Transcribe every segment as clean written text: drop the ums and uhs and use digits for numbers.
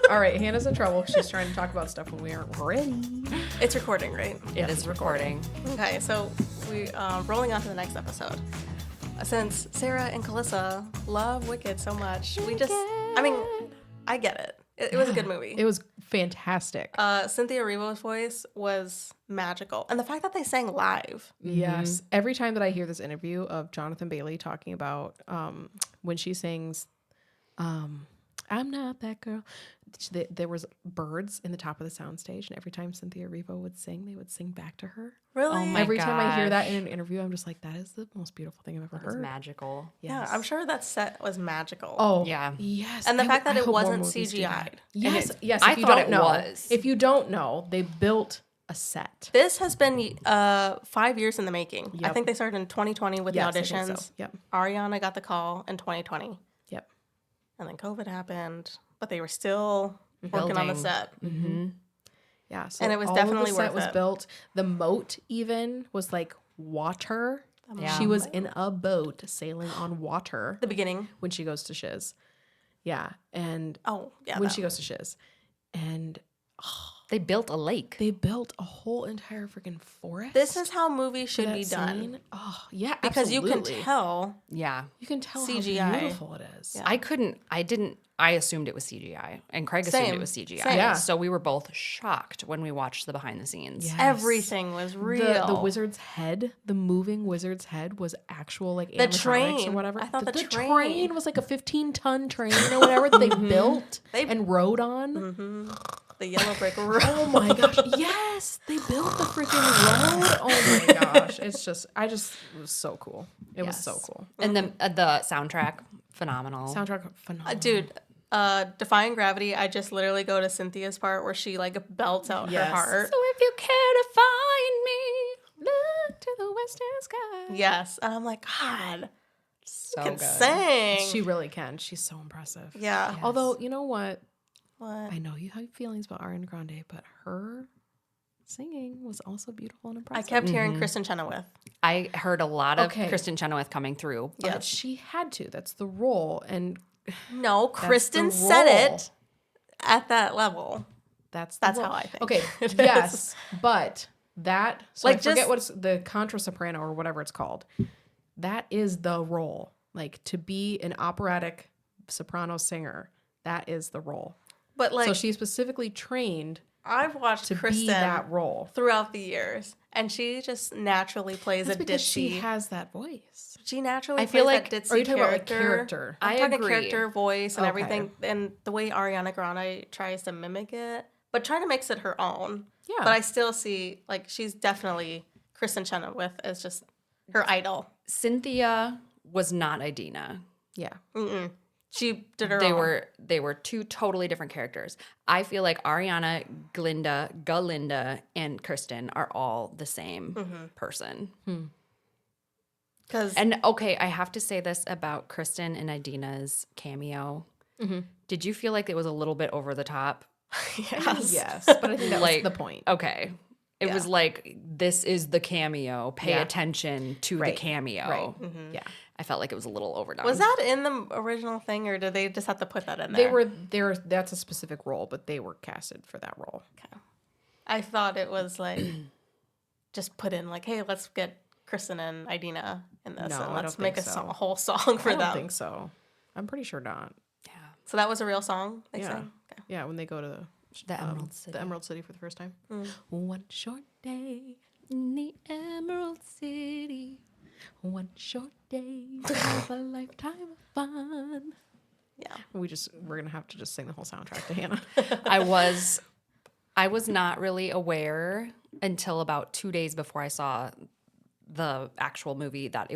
All right, Hannah's in trouble. She's trying to talk about stuff when we aren't ready. It's recording, right? It is recording. Okay, so we rolling on to the next episode. Since Sarah and Calissa love Wicked so much, I get it. It was a good movie. It was fantastic. Cynthia Erivo's voice was magical. And the fact that they sang live. Yes. Every time that I hear this interview of Jonathan Bailey talking about when she sings, I'm not that girl. There was birds in the top of the soundstage, and every time Cynthia Erivo would sing, they would sing back to her. Really? Oh my Every time I hear gosh. that in an interview, I'm just like, that is the most beautiful thing I've ever It was heard. magical. Yeah, Yes. I'm sure that set was magical. Oh, Yeah. yes. And the fact that I it hope more wasn't movies do that. CGI'd. Yes, yes. I if you thought don't it know, was. If you don't know, they built a set. This has been 5 years in the making. I Yep. think they started in 2020 with Yes, the I think auditions. so. Yep. Ariana got the call in 2020. Yep. And then COVID happened, but they were still working on the Building. set. Yeah. So And it was all definitely of the set worth was it. built. The moat even was like water. Yeah. She was in a boat sailing on water The beginning. when she goes to Shiz. Yeah. And Oh, yeah. when that- she goes to Shiz. And They built a lake. they built a whole entire freaking forest. This is how movies for should that be done. scene. Oh, yeah. Because you can absolutely. tell. Yeah. You can tell CGI. how beautiful it is. Yeah. I assumed it was CGI. And Craig assumed Same. it was CGI. Same. Yeah. So we were both shocked when we watched the behind the scenes. Yes. Everything was real. The wizard's head, the moving wizard's head was actual like The animatronics train. or whatever. I thought the train. train was like a 15-ton train or whatever that they built and rode on. The yellow brick road. Oh my gosh. Yes. They built the freaking road. Oh my gosh. It was so cool. It was so cool. And the soundtrack, phenomenal. Soundtrack phenomenal. Dude, Defying Gravity, I just literally go to Cynthia's part where she like belts out Yes. her heart. So if you care to find me, Look to the western sky. Yes. And I'm like, God, so can good. sing. She really can. She's so impressive. Yeah. Although, you know what? What? I know you have feelings about Ariana Grande, but her singing was also beautiful and I impressive. kept hearing Kristen Chenoweth. I heard a lot of Okay. Kristen Chenoweth coming through. But Yes. she had to. That's the role. And No, the Kristen said role. it at that level. that's That's role. how I think. Okay, it is. yes, but that, so Like, I forget just- what's the contra soprano or whatever it's called. That is the role. Like, to be an operatic soprano singer, that is the role. But like, So she specifically trained I've watched to Kristen be that role. throughout the years, and she just naturally plays That's a because ditzy. she has that voice. She naturally I feel plays like- that ditzy Or are you talking about like character. character? I'm I talking agree. character, voice, and Okay. everything, and the way Ariana Grande tries to mimic it, but try to make it her own. Yeah. But I still see, like, she's definitely Kristen Chenoweth as just her idol. Cynthia was not Idina. Yeah. She did her They own. they were two totally different characters. I feel like Ariana, Galinda, and Kristen are all the same person. Because And okay, I have to say this about Kristen and Idina's cameo. Did you feel like it was a little bit over the top? yes. Yes. But I think that Like- was the point. Okay. It Yeah. was like, this is the cameo. Pay Yeah. attention to Right. the cameo. Right. Yeah. I felt like it was a little overdone. Was that in the original thing, or did they just have to put that in They there? were there. That's a specific role, but they were casted for that role. I thought it was like just put in like, hey, let's get Kristen and Idina in this, No, and I let's don't make think a, so. a whole song for I don't them. think so. I'm pretty sure not. Yeah. So that was a real song they Yeah. sang? Okay. Yeah, when they go to The Emerald City. the Emerald City for the first time. One short day In the Emerald City. one short day of a lifetime of fun. Yeah. We're gonna have to just sing the whole soundtrack to Hannah. I was not really aware until about 2 days before I saw the actual movie that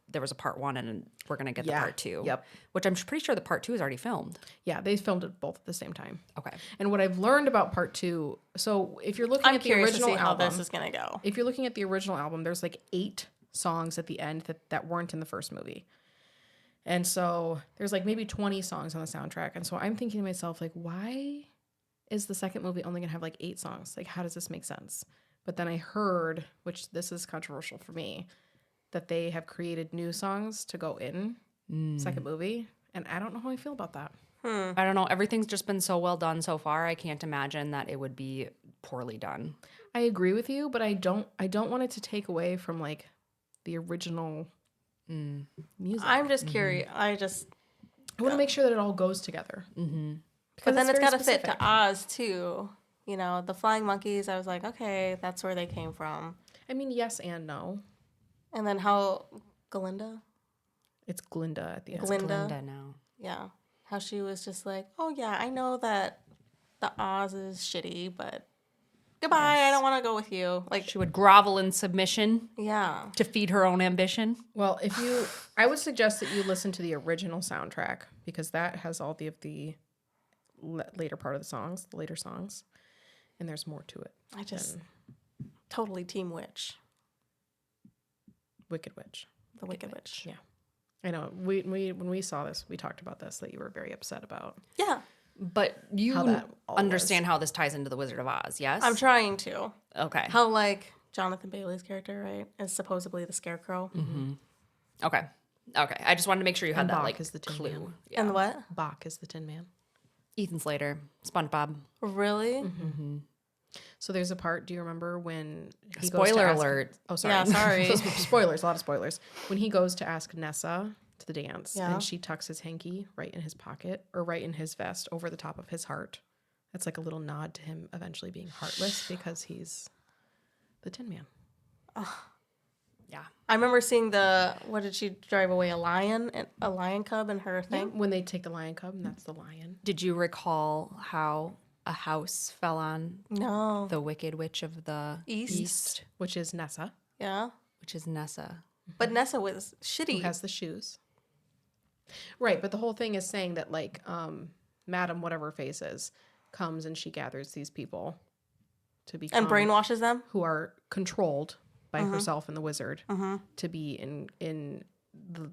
there was a part 1 and we're gonna get the Yeah. part 2. Yep. Which I'm pretty sure the part 2 is already filmed. Yeah, they filmed it both at the same time. Okay. And what I've learned about part 2, so if you're looking I'm at the curious to original see how album, this is gonna go. if you're looking at the original album, there's like 8 songs at the end that weren't in the first movie. And so there's like maybe 20 songs on the soundtrack. And so I'm thinking to myself, like, why is the second movie only going to have like 8 songs? Like, how does this make sense? But then I heard, which this is controversial for me, that they have created new songs to go in second movie. And I don't know how I feel about that. I don't know. Everything's just been so well done so far. I can't imagine that it would be poorly done. I agree with you, but I don't want it to take away from like the original music. I'm just curious. I want to make sure that it all goes together. but then it's got to fit to Oz too. You know, the flying monkeys. I was like, okay, that's where they came from. I mean, yes and no. And then how Glinda? It's Glinda at the end. Glinda now. Yeah. How she was just like, oh yeah, I know that the Oz is shitty, but goodbye, I don't want to go with you. Like, She would grovel in submission yeah. to feed her own ambition. Well, I would suggest that you listen to the original soundtrack because that has all the later part of the songs, the later songs, and there's more to it. I just totally Team Witch. Wicked Witch. The Wicked Witch. Yeah. I know. When we saw this, we talked about this, that you were very upset about. Yeah. But you How that all understand how this ties into the Wizard of Oz, yes? I'm trying to. Okay. How, like, Jonathan Bailey's character, right, is supposedly the Scarecrow. Okay. I just wanted to make sure you had And that Bach like is the Tin clue. Man. Yeah. And what? Bach is the Tin Man. Ethan Slater, SpongeBob. Really? So there's a part, do you remember when he goes to Spoiler ask, alert. Oh, sorry. Yeah, sorry. So spoilers, a lot of spoilers. When he goes to ask Nessa to the dance Yeah. and she tucks his hanky right in his pocket or right in his vest over the top of his heart. That's like a little nod to him eventually being heartless because he's the Tin Man. Yeah. I remember seeing what did she drive away? A lion cub in her thing? When they take the lion cub and that's the lion. Did you recall how a house fell on No. the Wicked Witch of the East. Which is Nessa, Yeah. which is Nessa? But Nessa was shitty. who has the shoes. Right, but the whole thing is saying that like Madam whatever her face is comes and she gathers these people to become and brainwashes them? who are controlled by herself and the wizard to be in the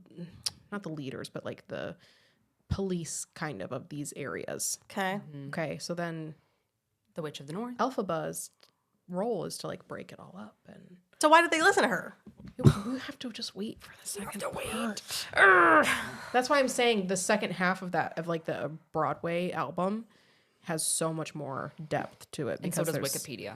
not the leaders but like the police kind of these areas. Okay. Okay, so then The Witch of the North. Elphaba's role is to like break it all up and So why did they listen to her? we have to just wait for the second part. That's why I'm saying the second half of that of like the Broadway album has so much more depth to it And so because does there's Wikipedia.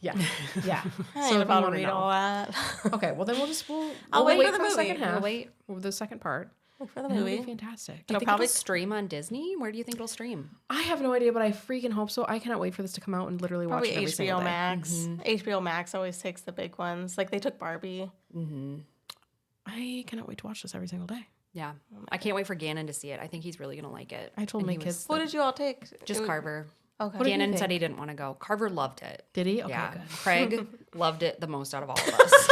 Yeah. I So ain't if about you to wanna read know. all that. Okay, well then we'll I'll wait for the the movie. second half. We'll wait. Or the second part. Wait for the And it'll be movie. fantastic. Do you It'll think probably- it'll stream on Disney? Where do you think it'll stream? I have no idea, but I freaking hope so. I cannot wait for this to come out and literally watch Probably it every single HBO day. Max. HBO Max always takes the big ones. Like they took Barbie. I cannot wait to watch this every single day. Yeah. I can't wait for Gannon to see it. I think he's really going to like it. I told And my he was- kids. What did you all take? Just It- Carver. Okay. did he Gannon said think? he didn't want to go. Carver loved it. Did he? Okay, Yeah. good. Craig loved it the most out of all of us.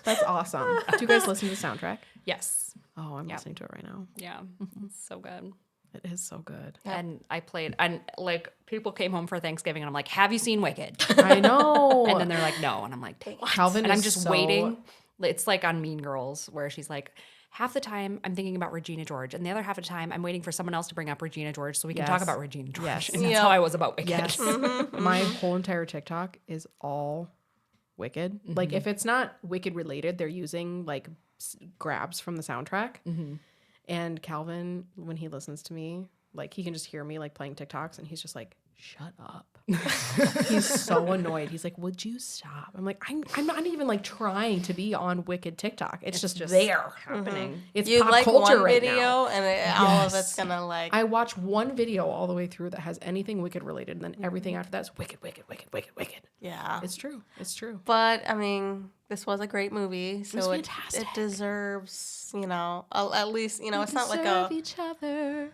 That's awesome. Do you guys listen to the soundtrack? Yes. Oh, I'm Yeah. listening to it right now. Yeah. It's so good. It is so good. And I played, and like people came home for Thanksgiving, and I'm like, "Have you seen Wicked?" I know. And then they're like, "No," and I'm like, "What?" Calvin and I'm is just so- waiting. It's like on Mean Girls, where she's like, half the time I'm thinking about Regina George, and the other half of the time I'm waiting for someone else to bring up Regina George so we can talk Yes. about Regina George. Yes. And that's Yep. how I was about Wicked. Yes. My whole entire TikTok is all Wicked. Like if it's not Wicked related, they're using like grabs from the soundtrack. And Calvin, when he listens to me, like he can just hear me like playing TikToks and he's just like, shut up. He's so annoyed. He's like, would you stop? I'm like, I'm not even like trying to be on Wicked TikTok. It's just there happening. It's You pop like culture one right video now. and all of Yes. it's gonna like. I watch one video all the way through that has anything Wicked related, and then everything after that's Wicked, Wicked, Wicked, Wicked, Wicked. Yeah. It's true. It's true. But I mean, this was a great movie, was so it fantastic. deserves, at least, it's not like Serve a. each other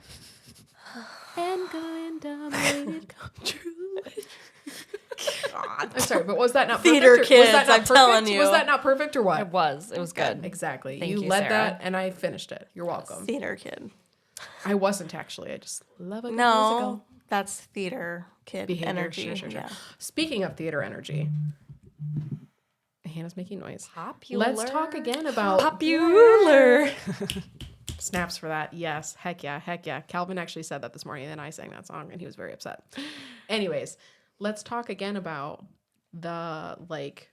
and go and dominate come true. I'm sorry, but was that not Theater perfect? kids, was that not I'm perfect? telling you. Was that not perfect or what? It was good. Exactly. Thank you you, led Sarah. that, and I finished it. You're welcome. Theater kid. I wasn't actually. I just love a good No, musical. that's theater kid Behavior. energy. Sure. Yeah. Speaking of theater energy, Hannah's making noise. Popular. Let's talk again about Popular. snaps for that. Yes. Heck yeah. Heck yeah. Calvin actually said that this morning, and I sang that song, and he was very upset. Anyways, let's talk again about the like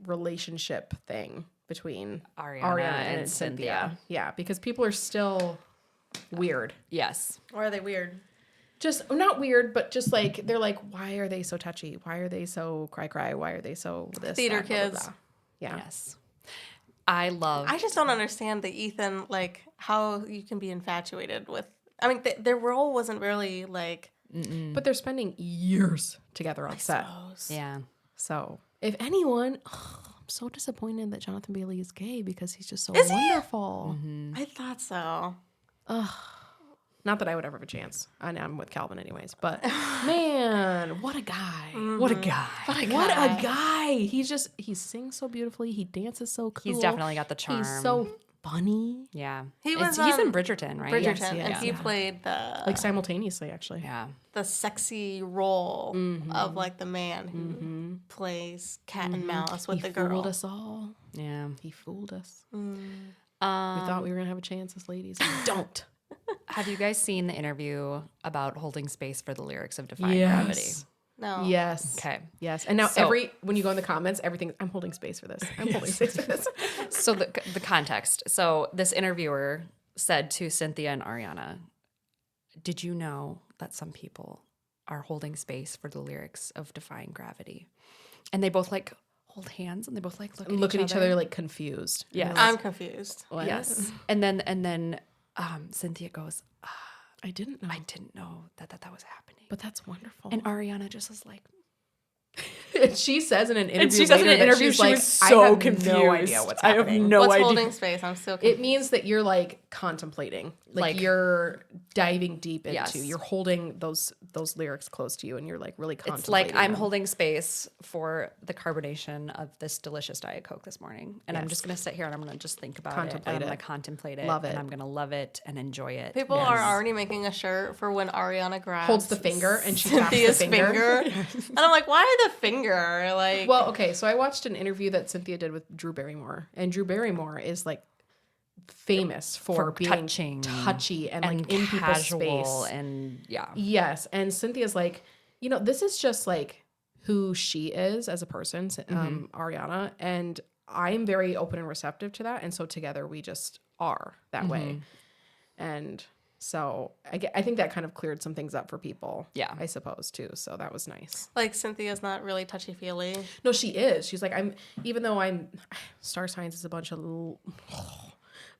relationship thing between Ariana and Cynthia. Cynthia. Yeah, because people are still weird. Yes. Or are they weird? Just not weird, but just like they're like, why are they so touchy? Why are they so cry? Why are they so this Theater that, blah, blah, kids. blah. Yeah. Yes. I love. I just don't understand the Ethan, like, how you can be infatuated with. I mean, their role wasn't really like. But they're spending years together on set. Suppose. Yeah. So if anyone, I'm so disappointed that Jonathan Bailey is gay because he's just so Is he? wonderful. I thought so. Not that I would ever have a chance. I'm with Calvin anyways. But man, what a guy. What a guy. What a guy. He sings so beautifully. He dances so cool. He's definitely got the charm. He's so funny. Yeah. He was He's in on Bridgerton, right? Bridgerton, Yes, and yes, he yeah. played the Like simultaneously, actually. Yeah. the sexy role of like the man who plays cat and mouse with He the girl. fooled us all. Yeah. He fooled us. We thought we were going to have a chance as ladies. We don't. Have you guys seen the interview about holding space for the lyrics of Defying Gravity? No. Yes. Okay. Yes. And now So- when you go in the comments, everything, I'm holding space for this. I'm holding space for this. So the context. So this interviewer said to Cynthia and Ariana, "Did you know that some people are holding space for the lyrics of Defying Gravity?" And they both like hold hands and they both like Look at each other like confused. Yes. I'm confused. What? Yes. And then Cynthia goes, I didn't know. "I didn't know that was happening." But that's wonderful. And Ariana just was like, And she says in an interview, she says in later an that interview she's she like, was I so have no confused. idea what's I have happening. no What's idea. holding space? I'm still It confused. means that you're like contemplating, like you're diving deep into. Yes. You're holding those lyrics close to you, and you're like really contemplating. It's like I'm them. holding space for the carbonation of this delicious Diet Coke this morning. And I'm Yes. just going to sit here and I'm going to just think about Contemplate it. And I'm it. going to contemplate it. Love And it. I'm going to love it and enjoy it. People are already making a shirt for when Ariana grabs holds the finger and she taps the Cynthia's finger. and I'm like, why the finger? Like, Well, okay, so I watched an interview that Cynthia did with Drew Barrymore, and Drew Barrymore is like famous for being touching touchy and like and in people's casual space. and yeah. Yes, and Cynthia's like, this is just like who she is as a person, Ariana, and I'm very open and receptive to that, and so together we just are that way, and so I think that kind of cleared some things up for people. Yeah. I suppose too. So that was nice. like Cynthia's not really touchy feely. No, she is. She's like, even though I'm, star signs is a bunch of,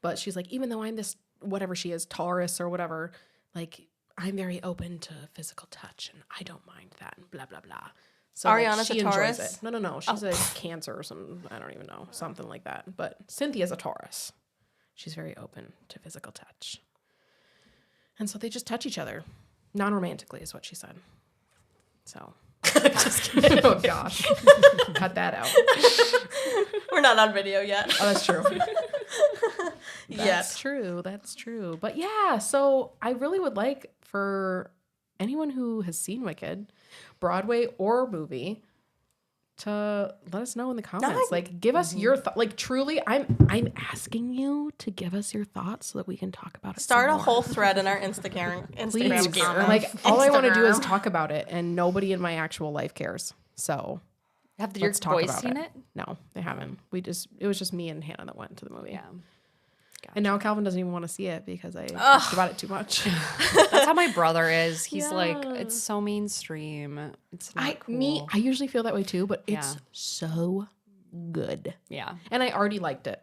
but she's like, even though I'm this, whatever she is, Taurus or whatever, like, I'm very open to physical touch and I don't mind that and blah, blah, blah. So like, Ariana's she a enjoys Taurus? it. No. She's a Cancer or something. I don't even know. Something like that. But Cynthia's a Taurus. She's very open to physical touch. And so they just touch each other. Non-romantically is what she said. So. Just kidding. Oh, gosh. Cut that out. We're not on video yet. Oh, that's true. Yes. That's true. But yeah, so I really would like for anyone who has seen Wicked, Broadway or movie, to let us know in the comments. Like, give us your like. Truly, I'm asking you to give us your thoughts so that we can talk about it. Start a some more. whole thread in our Instagram Please. comments. Like, all I want to do is Instagram. talk about it, and nobody in my actual life cares. So Have your let's talk boys about seen it? No, they haven't. It was just me and Hannah that went to the movie. Yeah. And now Calvin doesn't even want to see it because I talked about it too much. That's how my brother is. He's like, Yeah. it's so mainstream. It's not cool. I usually feel that way too, but it's Yeah. so good. Yeah. And I already liked it.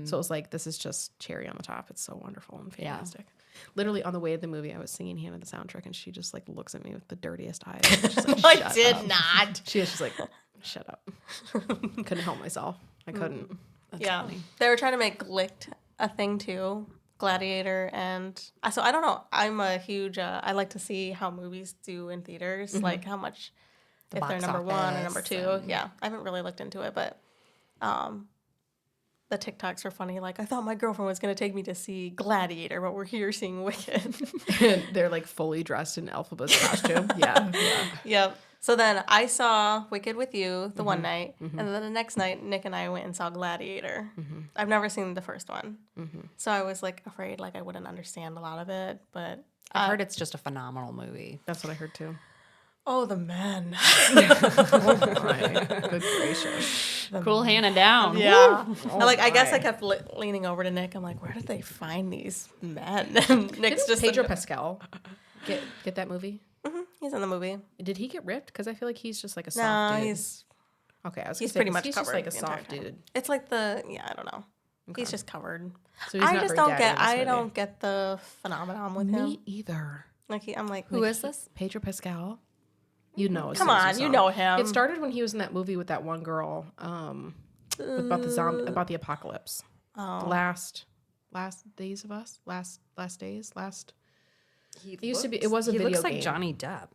So it was like, this is just cherry on the top. It's so wonderful and Yeah. fantastic. Literally on the way to the movie, I was singing Hannah the soundtrack and she just like looks at me with the dirtiest eyes. She's like, I "Shut did up." not. She was just like, shut up. Couldn't help myself. I couldn't. Yeah. They were trying to make Glicked a thing too. Gladiator and so I don't know. I'm a huge I like to see how movies do in theaters, like how much if they're box number one or number office two. Yeah, I haven't really looked into it, but the TikToks are funny. Like I thought my girlfriend was gonna take me to see Gladiator, but we're here seeing Wicked. And they're like fully dressed in Elphaba's costume. Yeah. Yep. So then I saw Wicked with you the one night, and then the next night Nick and I went and saw Gladiator. I've never seen the first one, so I was like afraid like I wouldn't understand a lot of it. But I've heard it's just a phenomenal movie. That's what I heard too. Oh, the men. Oh my, good gracious. Cool Hannah down. Yeah. Oh I guess my. I kept leaning over to Nick. I'm like, where did they find these men? And Nick's Didn't just Pedro Pascal get that movie? he's in the movie. Did he get ripped? Because I feel like he's just like a No, soft dude. he's Okay, I was he's gonna say, pretty 'cause much he's covered just like a the entire soft time. dude. It's like I don't know. He's just covered. So he's I not just very don't daddy get. in this I movie. don't get the phenomenon with him. Me either. Like I'm like, Who is this? Pedro Pascal. You know. as Come soon as on, saw you him. know him. It started when he was in that movie with that one girl, about the apocalypse. Oh. Last days of us. Last days. It used to be- it was a He video looks like game. Johnny Depp.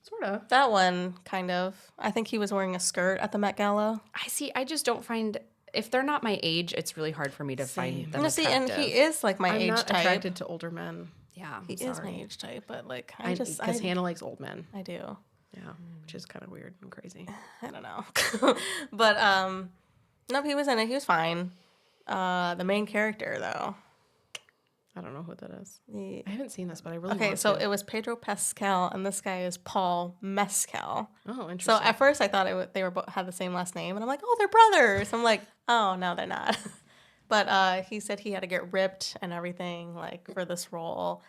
Sort of. That one kind of. I think he was wearing a skirt at the Met Gala. I see. I just don't find if they're not my age, it's really hard for me to find them No, see, and attractive. he is like my I'm age not type. attracted to older men. Yeah. He is my age type, but like Because Hannah likes old men. I do. Yeah, which is kind of weird and crazy. I don't know. But no, he was in it. He was fine. The main character though. I don't know who that is. The I haven't seen this, but I really Okay, want so to. it was Pedro Pascal, and this guy is Paul Mescal. Oh, interesting. So at first I thought they were had the same last name, and I'm like, oh, they're brothers. I'm like, oh no, they're not. But he said he had to get ripped and everything like for this role.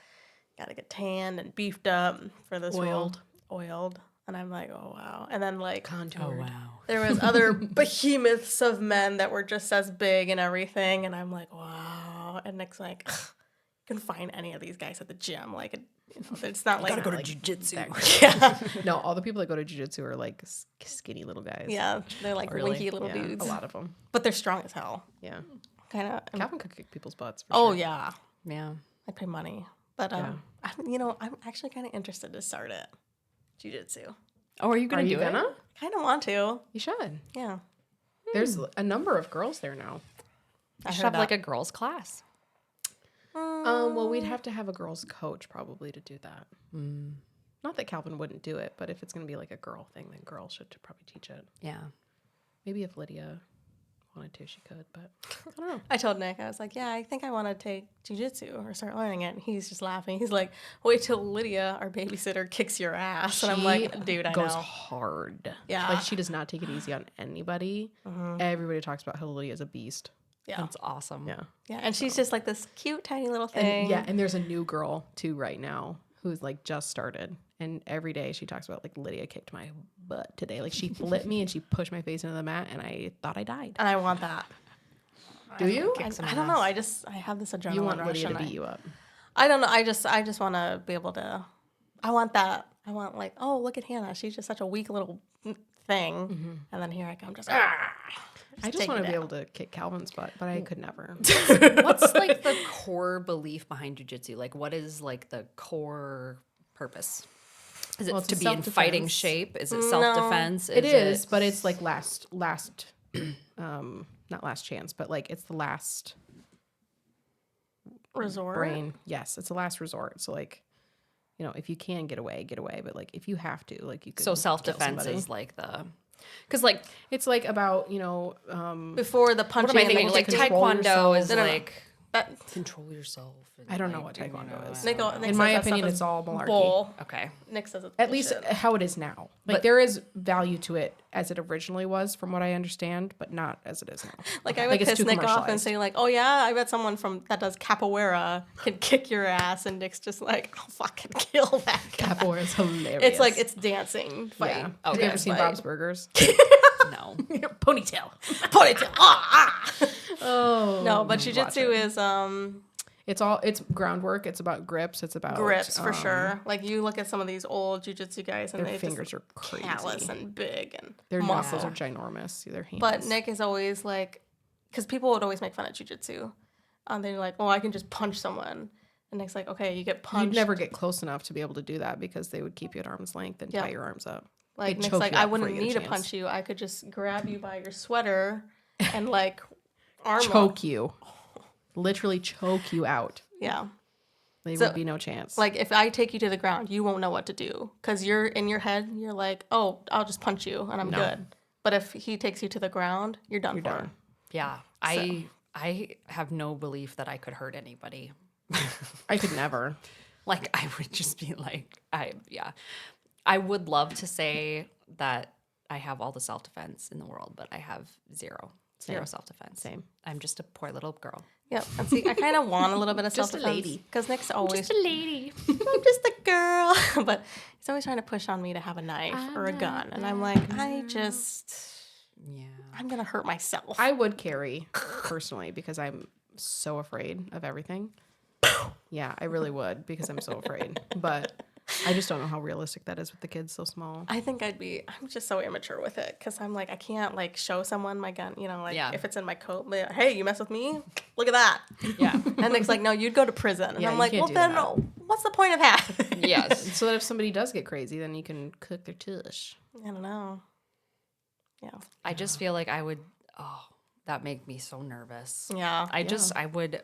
Got to get tanned and beefed up for this Oiled. role. Oiled. And I'm like, oh wow. And then like Contoured. there was other behemoths of men that were just as big and everything, and I'm like, wow. And Nick's like, you can find any of these guys at the gym. Like, it's not like Gotta go to like, jiu-jitsu. yeah, No, all the people that go to jiu-jitsu are like skinny little guys. yeah, they're like Really? winky little Yeah, dudes, a lot of them. but they're strong as hell. Yeah. Kind of. Calvin could kick people's butts. For Oh sure. yeah, Yeah. I'd pay money, but I'm actually kind of interested to start it, jiu-jitsu. Oh, are you gonna Are you do gonna? it? Kind of want to. You should. Yeah, There's a number of girls there now. I You should heard have that. like a girls' class. Well, we'd have to have a girls' coach probably to do that. Not that Calvin wouldn't do it, but if it's going to be like a girl thing, then girls should probably teach it. Yeah. Maybe if Lydia wanted to, she could, but I don't know. I told Nick, I was like, yeah, I think I want to take jiu-jitsu or start learning it. And he's just laughing. He's like, wait till Lydia, our babysitter, kicks your ass. And I'm like, dude, I goes know. hard. Yeah. Like she does not take it easy on anybody. Everybody talks about how Lydia is a beast. Yeah. That's awesome. Yeah. Yeah. And she's just like this cute, tiny little thing. And, yeah, and there's a new girl too right now who's like just started. And every day she talks about like Lydia kicked my butt today. Like she flipped me and she pushed my face into the mat and I thought I died. And I want that. Do you? I don't know. I have this adrenaline You want rush. Lydia to and beat you up. I don't know. I just want to be able to. I want that. I want like, oh, look at Hannah. She's just such a weak little thing. And then here I come, just. I just take want it to be out. able to kick Calvin's butt, but I could never. What's like the core belief behind jujitsu? Like, what is like the core purpose? Is it Well, it's to a be in fighting self-defense. shape? Is it self-defense? It is, but it's like last not last chance, but like it's the last Resort. brain. Yes, it's the last resort. So like, you know, if you can get away, but like if you have to, like you could. So kill self-defense somebody. is like the, because like It's like about, you know, Before the what punching. am I and thinking? then Like kicking. control taekwondo yourself. is No, no, no. like That control yourself. and, I don't know like, what you taekwondo is. Nick in my says that opinion, stuff it's is all malarkey. bull. Okay. Nick says it's At least bullshit. how it is now. Like But- there is value to it as it originally was, from what I understand, but not as it is now. Like I would it's piss too Nick off and commercialized. say like, oh yeah, I bet someone that does capoeira can kick your ass, and Nick's just like, I'll fucking kill that guy. Capoeira is hilarious. It's like it's dancing fight. yeah. Oh, Have you ever seen fight. Bob's Burgers? No. Ponytail. Ponytail. Ah, ah. Oh No, but jujitsu is it's groundwork. It's about grips. It's about grips for sure. Like you look at some of these old jujitsu guys, and Their they fingers just are crazy. callous and big and Their muscle. muscles are ginormous. Their hands. But Nick is always like, because people would always make fun of jujitsu. They're like, oh, I can just punch someone. And Nick's like, okay, you get punched. you'd never get close enough to be able to do that because they would keep you at arm's length and Yeah. tie your arms up. Like They'd Nick's choke like, you I out before wouldn't you get need a to chance. punch you. I could just grab you by your sweater and like arm Choke you. Literally choke you out. Yeah. There So, would be no chance. Like if I take you to the ground, you won't know what to do because you're in your head. You're like, oh, I'll just punch you and I'm good. But if he takes you to the ground, you're done. You're for. done. Yeah. I have no belief that I could hurt anybody. I could never. Like I would just be like, I would love to say that I have all the self-defense in the world, but I have zero self-defense. Same. I'm just a poor little girl. Yep. And see, I kind of want a little bit of Just a self-defense. lady. Because Nick's always, Just a lady. I'm just a girl. But he's always trying to push on me to have a knife or a gun. And I'm like, I'm going to hurt myself. I would carry personally because I'm so afraid of everything. Yeah, I really would because I'm so afraid. But I just don't know how realistic that is with the kids so small. I think I'm just so immature with it because I'm like, I can't like show someone my gun, if it's in my coat, like, hey, you mess with me? Look at that. Yeah. And Nick's like, no, you'd go to prison. And Yeah, I'm you like, can't well, do then that. no. What's the point of having it? Yes. So that if somebody does get crazy, then you can cook their tush. I don't know. Yeah. I just feel like I would, that make me so nervous. Yeah. I would,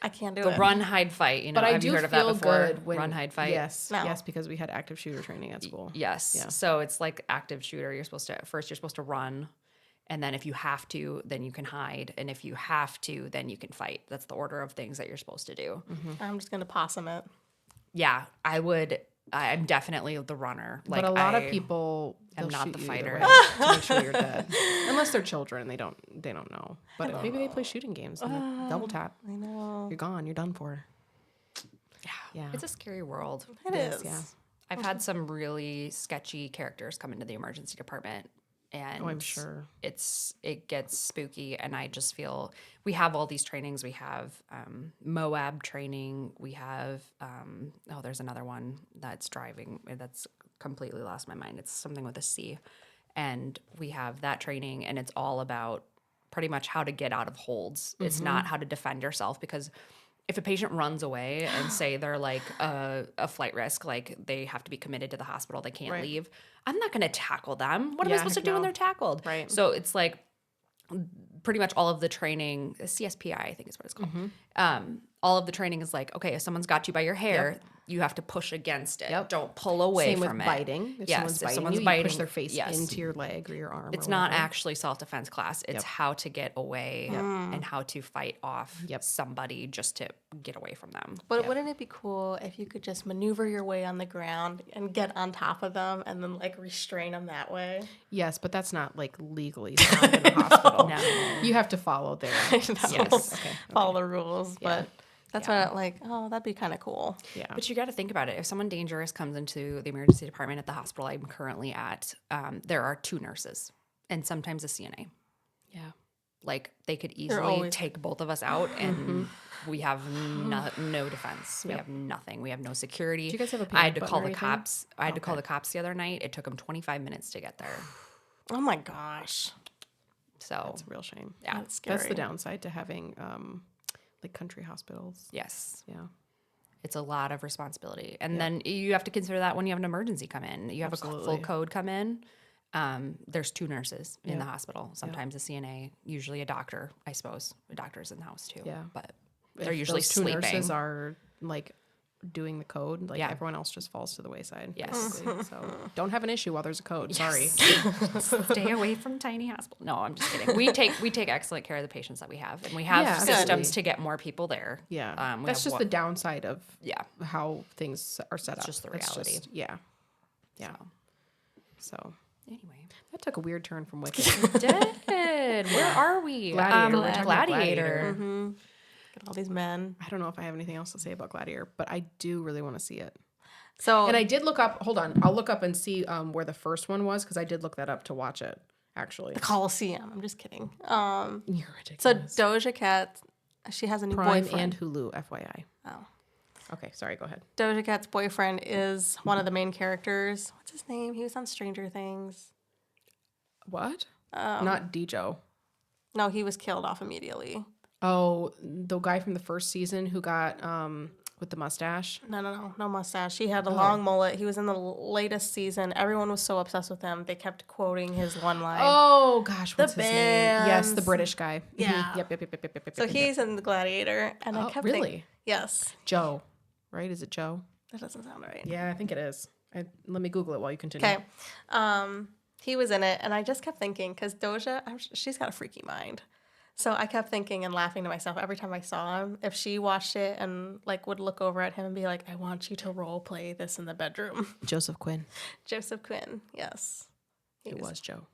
I can't do the it. run, hide, fight, But I have do you heard of feel that before? good when Run, hide, fight? Yes, No. yes, because we had active shooter training at school. Yes. Yeah. So it's like active shooter. You're supposed to run. And then if you have to, then you can hide. And if you have to, then you can fight. That's the order of things that you're supposed to do. I'm just going to possum it. Yeah, I'm definitely the runner. But a lot of people am they'll not shoot the you fighter. either way to make sure you're dead. Unless they're children, they don't know. But maybe they play shooting games and they double tap. I know. You're gone. You're done for. Yeah. It's a scary world. It is. Yeah. I've had some really sketchy characters come into the emergency department, and I'm sure. it gets spooky. And I just feel we have all these trainings. We have Moab training. We have there's another one that's driving. That's completely lost my mind. It's something with a C, and we have that training, and it's all about pretty much how to get out of holds. It's not how to defend yourself, because if a patient runs away and say they're like a flight risk, like they have to be committed to the hospital, they can't leave, I'm not going to tackle them. What am I supposed to do when they're tackled? Right. So it's like pretty much all of the training, CSPI, I think is what it's called. All of the training is like, okay, if someone's got you by your hair, you have to push against it. Yep. Don't pull away Same from with it. biting. If someone's biting you push their face into your leg or your arm. It's or not whatever. actually self-defense class. It's how to get away and how to fight off somebody just to get away from them. But wouldn't it be cool if you could just maneuver your way on the ground and get on top of them and then like restrain them that way? Yes, but that's not like legally allowed in a hospital. No. You have to follow their Yes. Okay. Follow the rules. But that's what I like. Oh, that'd be kind of cool. Yeah. But you got to think about it. If someone dangerous comes into the emergency department at the hospital I'm currently at, there are 2 nurses and sometimes a CNA. Yeah. Like they could easily always- take both of us out, and we have no defense. We have nothing. We have no security. Do you guys have a I had to panic call button the or anything? cops. I had to call the cops the other night. It took them 25 minutes to get there. Oh my gosh. So It's a real shame. yeah, That's scary. That's the downside to having like country hospitals. yes, Yeah. it's a lot of responsibility, and then you have to consider that when you have an emergency come in. You have a full Absolutely. code come in. There's 2 nurses in the hospital. Sometimes a CNA, usually a doctor. I suppose a doctor's in the house too. Yeah. but If they're usually those 2 sleeping. nurses are like doing the code, like Yeah. everyone else just falls to the wayside. Yes. basically. So don't have an issue while there's a code. Sorry. Stay away from tiny hospital. No, I'm just kidding. We take excellent care of the patients that we have, and we have Yeah, systems absolutely. to get more people there. Yeah. We That's have just the downside of yeah. how things are set up. just the That's reality. yeah. Yeah. So. So Anyway, that took a weird turn from Wicked. dead. Where are we? Gladiator. We're talking about Gladiator. Gladiator. Get all these men. I don't know if I have anything else to say about Gladiator, but I do really want to see it. So And I did look up. Hold on, I'll look up and see where the first one was because I did look that up to watch it. Actually, the Coliseum. I'm just kidding. you're So ridiculous. Doja Cat, she has a new Prime boyfriend. and Hulu, FYI. Oh. Okay, sorry. Go ahead. Doja Cat's boyfriend is one of the main characters. What's his name? He was on Stranger Things. What? Not Dejo. No, he was killed off immediately. Oh, the guy from the first season who got with the mustache. No mustache. He had a long mullet. He was in the latest season. Everyone was so obsessed with him. They kept quoting his one line. Oh gosh, what's his name? Yes, the bands. British guy. Mhm. Yeah. Yep. So he's in the Gladiator, and I Oh, kept really? thinking, yes, Joe, right? Is it Joe? that doesn't sound right. Yeah, I think it is. Let me Google it while you continue. Okay. He was in it, and I just kept thinking, because Doja, she's got a freaky mind. So I kept thinking and laughing to myself every time I saw him. If she watched it and like would look over at him and be like, "I want you to role play this in the bedroom." Joseph Quinn. Joseph Quinn, yes, It was Joe.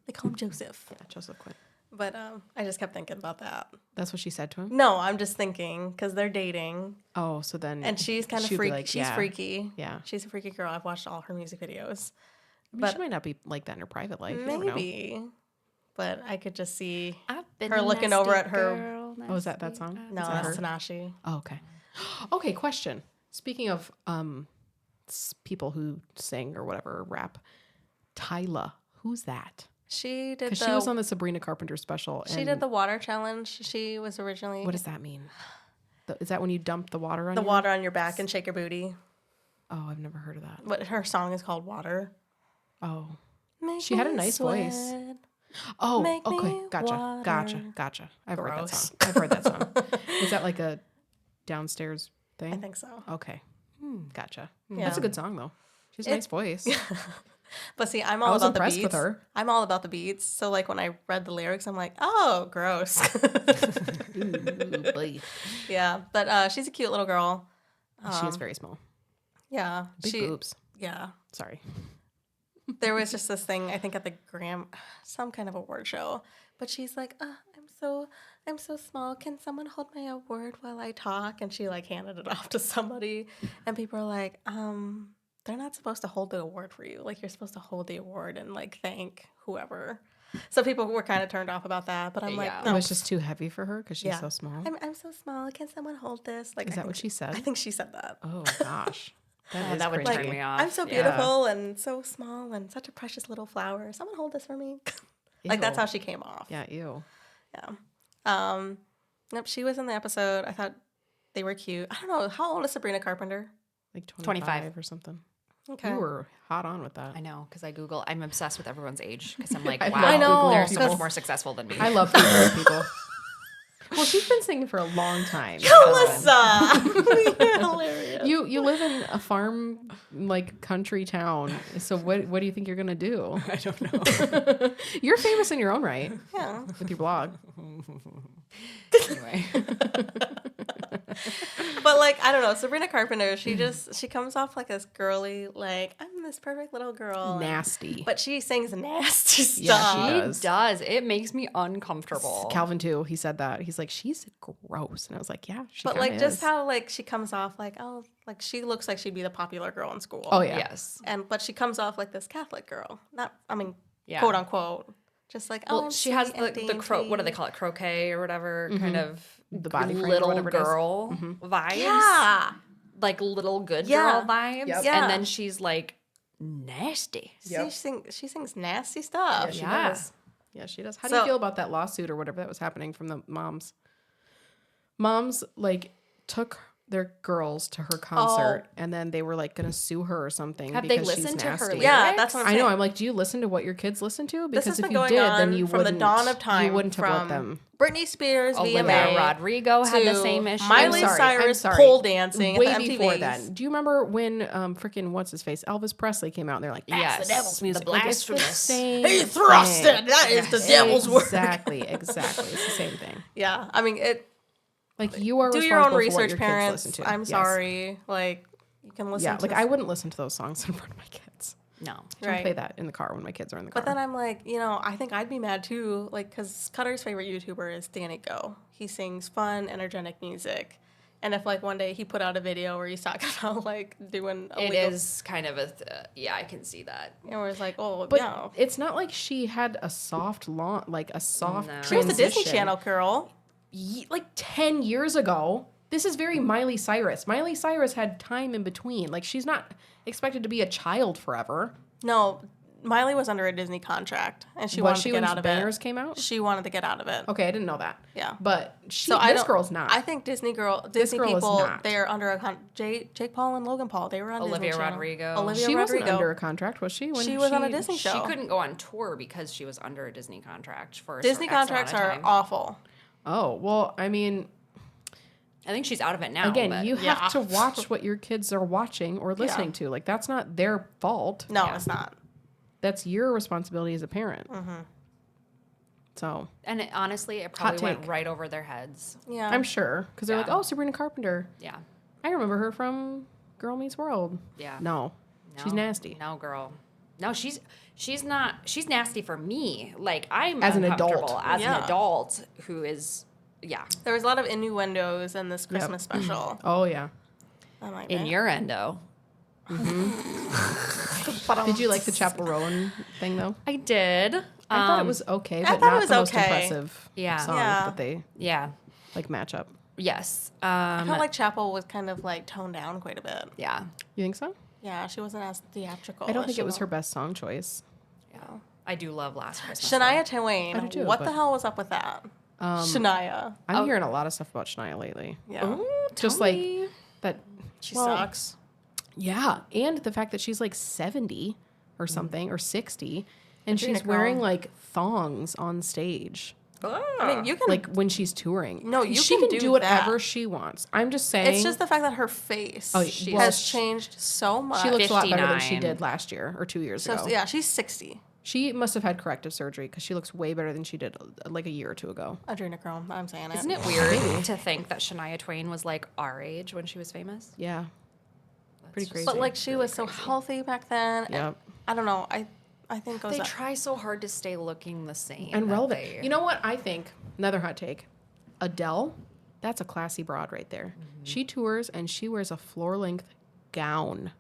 They call him Joseph. Yeah, Joseph Quinn. But I just kept thinking about that. That's what she said to him? No, I'm just thinking because they're dating, Oh, so then. and she's kind of she'd be freaky. like, She's yeah. freaky. Yeah. She's a freaky girl. I've watched all her music videos. I mean, But she might not be like that in her private life. You never know. maybe, but I could just see I've been her a looking nasty over at her. girl, Oh, is that nasty. song? No, Is that that's her? Tanashi. Oh, okay. Okay, question. Speaking of people who sing or whatever, rap, Tyla, who's that? She did Because she was on the Sabrina Carpenter special. She did the water challenge. She was originally What does that mean? Is that when you dump the water on the you? water on your back and shake your booty. Oh, I've never heard of that. But her song is called Water. Oh. Make She had a me nice sweat. voice. Oh, Make okay. me Gotcha. I've heard that Gross. song. I've heard that song. Is that like a downstairs thing? I think so. Okay. Gotcha. Yeah. That's a good song, though. She has a nice voice. But see, I'm I all was about the impressed beats. with her. I'm all about the beats. So like when I read the lyrics, I'm like, oh, gross. Ooh, boy. Yeah, but she's a cute little girl. She is very small. Yeah, Big boobs. Yeah, Sorry. there was just this thing I think at the some kind of award show, but she's like, I'm so small. Can someone hold my award while I talk? And she like handed it off to somebody, and people are like, they're not supposed to hold the award for you. Like you're supposed to hold the award and like thank whoever. So people were kind of turned off about that, but I'm like, Yeah. no, It was just too heavy for her because she's so small. I'm so small. Can someone hold this? Like, Is that what she said? I think she said that. Oh, gosh. Oh, that would cringy. turn me off. I'm so Yeah. beautiful and so small and such a precious little flower. Someone hold this for me. Like that's Ew. how she came off. Yeah, ew. Yeah. Nope. She was in the episode. I thought they were cute. I don't know how old is Sabrina Carpenter. Like 25. 25 or something. Okay. You were hot on with that. I know, because I Google. I'm obsessed with everyone's age because I'm like, I wow, love know, they're so because- much more successful than me. I love those people. Well, she's been singing for a long time. Alyssa, you're hilarious. You live in a farm like country town. So what do you think you're gonna do? I don't know. You're famous in your own right Yeah. with your blog. Anyway, But like I don't know, Sabrina Carpenter. She comes off like this girly, like I'm this perfect little girl. Nasty. But she sings nasty stuff. Yeah, she it does. does. It makes me uncomfortable. Calvin too. He said that. He's like, she's gross, and I was like, yeah, she. But kinda like just is. how like she comes off like like she looks like she'd be the popular girl in school. Oh yeah. Yes. But she comes off like this Catholic girl. Not Yeah. quote unquote. Just like Well, I'm she has sweet and the what do they dainty. call it, croquet or whatever, kind of The body frame or little whatever it is. girl vibes. Yeah. Like little good Yeah. girl vibes. Yep. Yeah. And then she's like nasty. Yep. She sings nasty stuff. She Yeah. does. Yeah, she does. How do you So- feel about that lawsuit or whatever that was happening from the moms? Moms like took their girls to her concert and then they were like gonna sue her or something. Have they because she's listened to her nasty. lyrics? Yeah, that's what I'm I saying. know. I'm like, do you listen to what your kids listen to? This Because has if been you going did, on then you from the wouldn't. dawn of time. You wouldn't have let from them. Britney Spears, Olivia VMA, Rodrigo had the to same issue. Miley I'm Cyrus sorry. pole dancing Way at the before MTVs. then. Do you remember when freaking what's his face Elvis Presley came out and they're like, that's Yes, the devil's music. the Like, it's the blasphemous. same He thrust thing. it. That is the devil's work. Exactly. It's the same thing. Yeah, I mean it. Like you are Do your own responsible for what research, your parents. kids listen to. I'm Yes. sorry. Like you can listen. Yeah, to like this. I wouldn't listen to those songs in front of my kids. No. Don't Right. play that in the car when my kids are in the car. But then I'm like, I think I'd be mad too, like, because Cutter's favorite YouTuber is Danny Go. He sings fun, energetic music. And if, like, one day he put out a video where he's talking about, like, doing It illegal... is kind of yeah, I can see that. And where it's like, oh, But no. it's not like she had a soft like a soft No. She was the Disney transition. Channel girl. Like 10 years ago. This is very Miley Cyrus. Miley Cyrus had time in between. Like she's not expected to be a child forever. No, Miley was under a Disney contract, and she Was wanted she to get when out of Bangers it. came out? She wanted to get out of it. Okay, I didn't know that. Yeah. But This girl's not. I think Disney girl people, is not. they're under a Jake Paul and Logan Paul. They were on Olivia Disney Channel. Rodrigo. Olivia she Rodrigo. wasn't under a contract, was she? When She was on a Disney show. She couldn't go on tour because she was under a Disney contract for Disney X amount contracts of are time. awful. Oh, well, I mean, I think she's out of it now. again, but you Yeah. have to watch what your kids are watching or listening to. Like that's not their fault. No, it's not. That's your responsibility as a parent. So And honestly, it probably went take. right over their heads. Yeah. I'm sure because they're like, Yeah. oh, Sabrina Carpenter. Yeah. I remember her from Girl Meets World. Yeah. No, she's nasty. No, girl. No, she's not. She's nasty for me. Like I'm As an uncomfortable adult. as an Yeah. adult who is, yeah, There was a lot of innuendos in this Christmas special. Oh yeah. I'm like, innuendo. Did you like the Chapel Rowan thing though? I did. I thought it was okay, I but thought it not was the most okay. impressive Yeah. song Yeah. that they Yeah. like match up. Yes. I felt like Chapel was kind of like toned down quite a bit. Yeah. You think so? Yeah, she wasn't as theatrical. I don't as think she it was her was. best song choice. Yeah. I do love Last Christmas. Shania I Twain. do too, What the but- hell was up with that? Shania. I'm hearing a lot of stuff about Shania lately. Yeah. Ooh, Just tell like me. that. She well, sucks. Yeah, and the fact that she's like 70 or something or 60, and Adrena she's wearing Crown. like thongs on stage. I mean, you can. Like when she's touring. No, you she can can do do whatever that. she wants. I'm just saying. It's just the fact that her face well, has changed so much. she looks a lot better than she 59. did last year or 2 years ago. yeah, she's 60. She must have had corrective surgery because she looks way better than she did like a year or two ago. Adrenochrome. I'm saying it. Isn't it weird to think that Shania Twain was like our age when she was famous? Yeah. Pretty crazy. But like she was so healthy back then. and Yep. I don't know. I think goes They up. try so hard to stay looking the same And that relevant. they- You know what? I think, another hot take, Adele, that's a classy broad right there. She tours and she wears a floor-length gown,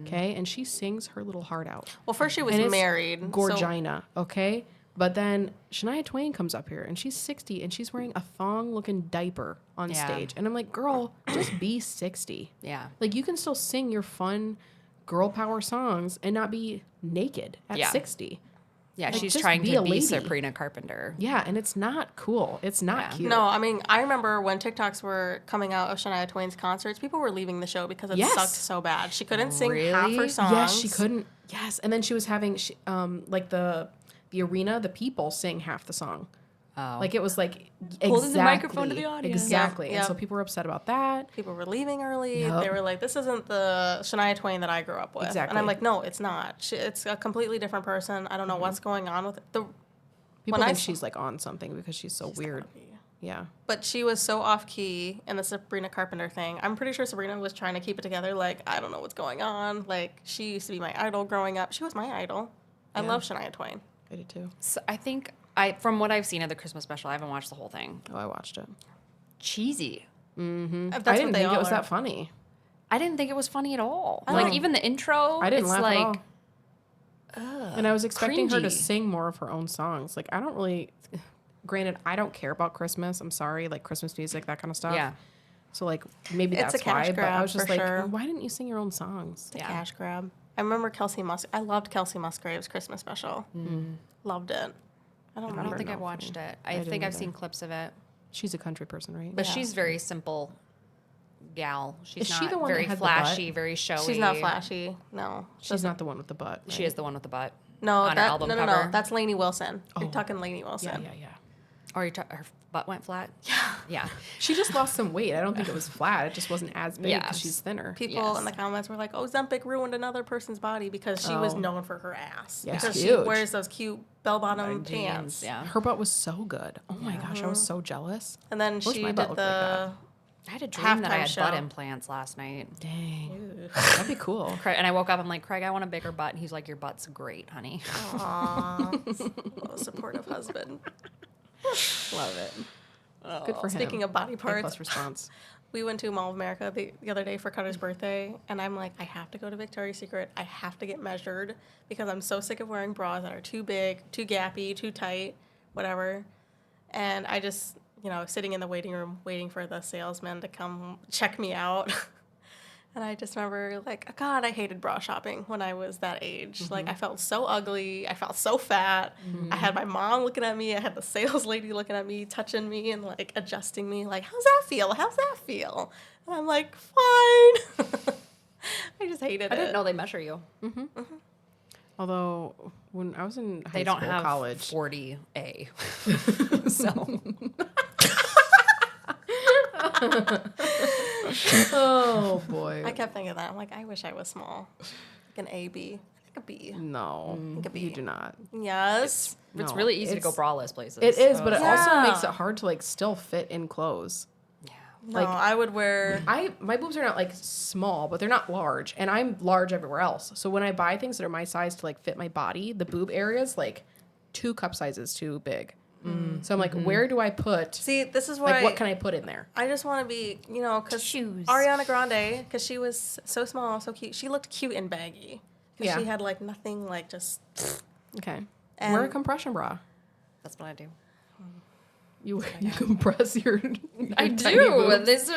okay? And she sings her little heart out. Well, first she was And it's married. so- Gorgina, okay? But then Shania Twain comes up here and she's 60 and she's wearing a thong-looking diaper on Yeah. stage. And I'm like, girl, just be 60. Yeah. Like, you can still sing your fun girl power songs and not be naked at Yeah. 60. Yeah, Like, she's just trying be to a be lady. Sabrina Carpenter. Yeah, and it's not cool. It's not Yeah. cute. No, I mean, I remember when TikToks were coming out of Shania Twain's concerts, people were leaving the show because it Yes. sucked so bad. She couldn't sing half her Really? songs. Yes, she couldn't. Yes, and then she was having like the arena, the people sing half the song. Oh. Like it was like Holding the microphone to exactly- the audience. Exactly. Yep, And so yep. people were upset about that. People were leaving early. Yep. They were like, "This isn't the Shania Twain that I grew up with." Exactly. And I'm like, "No, it's not. It's a completely different person. I don't know what's going on with it." People When I think saw- she's like on something because she's so weird. Yeah. But she was so off key in the Sabrina Carpenter thing. I'm pretty sure Sabrina was trying to keep it together. Like, I don't know what's going on. Like, she used to be my idol growing up. She was my idol. I love Shania Twain. I did too. So I think from what I've seen of the Christmas special, I haven't watched the whole thing. Oh, I watched it. Cheesy. That's I what didn't they think it all was are. that funny. I didn't think it was funny at all. Oh. Like even the intro, I didn't it's laugh like at all. And I was expecting her to cringy. sing more of her own songs. Like I don't really. Granted, I don't care about Christmas. I'm sorry, like Christmas music, that kind of stuff. Yeah. So like maybe It's a that's why. cash But I grab was just for like, sure. why didn't you sing your own songs? The cash grab. I remember I loved Kelsey Musgrave's Christmas special. Loved it. I don't I remember. don't think know I've if watched I- it. I I think didn't I've either. seen clips of it. She's a country person, right? But Yeah. she's very simple gal. She's Is she not the one that very had the butt? flashy, very showy. She's not flashy. No. She's not the one with the butt. She is the one with the butt. No, on her album no. cover. That's Lainey Wilson. Oh. You're talking Lainey Wilson. Yeah. Or her butt went flat. Yeah. She just lost some weight. I don't think it was flat. It just wasn't as big because Yes. she's thinner. People in Yes. the comments were like, "Oh, Zempic ruined another person's body because she was Oh. known for her ass. Yeah, because it's she huge. wears those cute bell-bottom pants." Yeah. Her butt was so good. Oh my gosh, I was so jealous. And then Wish she my did butt looked like the. I had a dream that I Halftime had show. butt implants last night. Dang, that'd be cool. And I woke up, I'm like, Craig, I want a bigger butt. And he's like, your butt's great, honey. Aw, a supportive husband. Love it. Good for him. Speaking of body A parts, plus response. we went to Mall of America the other day for Cutter's birthday, and I'm like, I have to go to Victoria's Secret. I have to get measured because I'm so sick of wearing bras that are too big, too gappy, too tight, whatever. And I just, sitting in the waiting room waiting for the salesman to come check me out. And I just remember, like, God, I hated bra shopping when I was that age. Like, I felt so ugly. I felt so fat. I had my mom looking at me. I had the sales lady looking at me, touching me, and, like, adjusting me. Like, how's that feel? How's that feel? And I'm like, fine. I just hated it. I didn't know they measure you. Although when I was in high They don't school, have college, 40A. So oh boy, I kept thinking that. I'm like, I wish I was small. Like an AB. A B. No, Think a B. you do not. Yes. It's No, really easy to go braless places. It is, but it also Yeah. makes it hard to like still fit in clothes. No, I would wear. My boobs are not like small, but they're not large, and I'm large everywhere else. So when I buy things that are my size to like fit my body, the boob area is like 2 cup sizes too big. So I'm like, where do I put? See, this is why. Like, what can I put in there? I just want to be, because Shoes. Ariana Grande, because she was so small, so cute. She looked cute and baggy. Because Yeah. she had like nothing, like just. Okay, And- wear a compression bra. That's what I do. You compress your. I your tiny boobs. This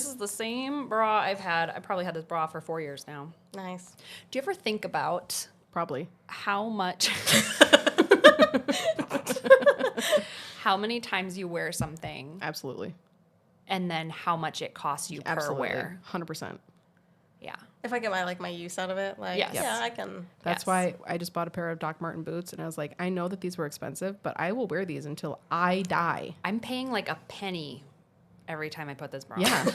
is the same bra I've had. I probably had this bra for 4 years now. Nice. Do you ever think about Probably. how much, how many times you wear something, Absolutely. and then how much it costs you per wear? 100%. Yeah. If I get my use out of it, like, Yes. yeah, I can. That's Yes. why I just bought a pair of Doc Marten boots, and I was like, I know that these were expensive, but I will wear these until I die. I'm paying like a penny every time I put this bra on. Yeah.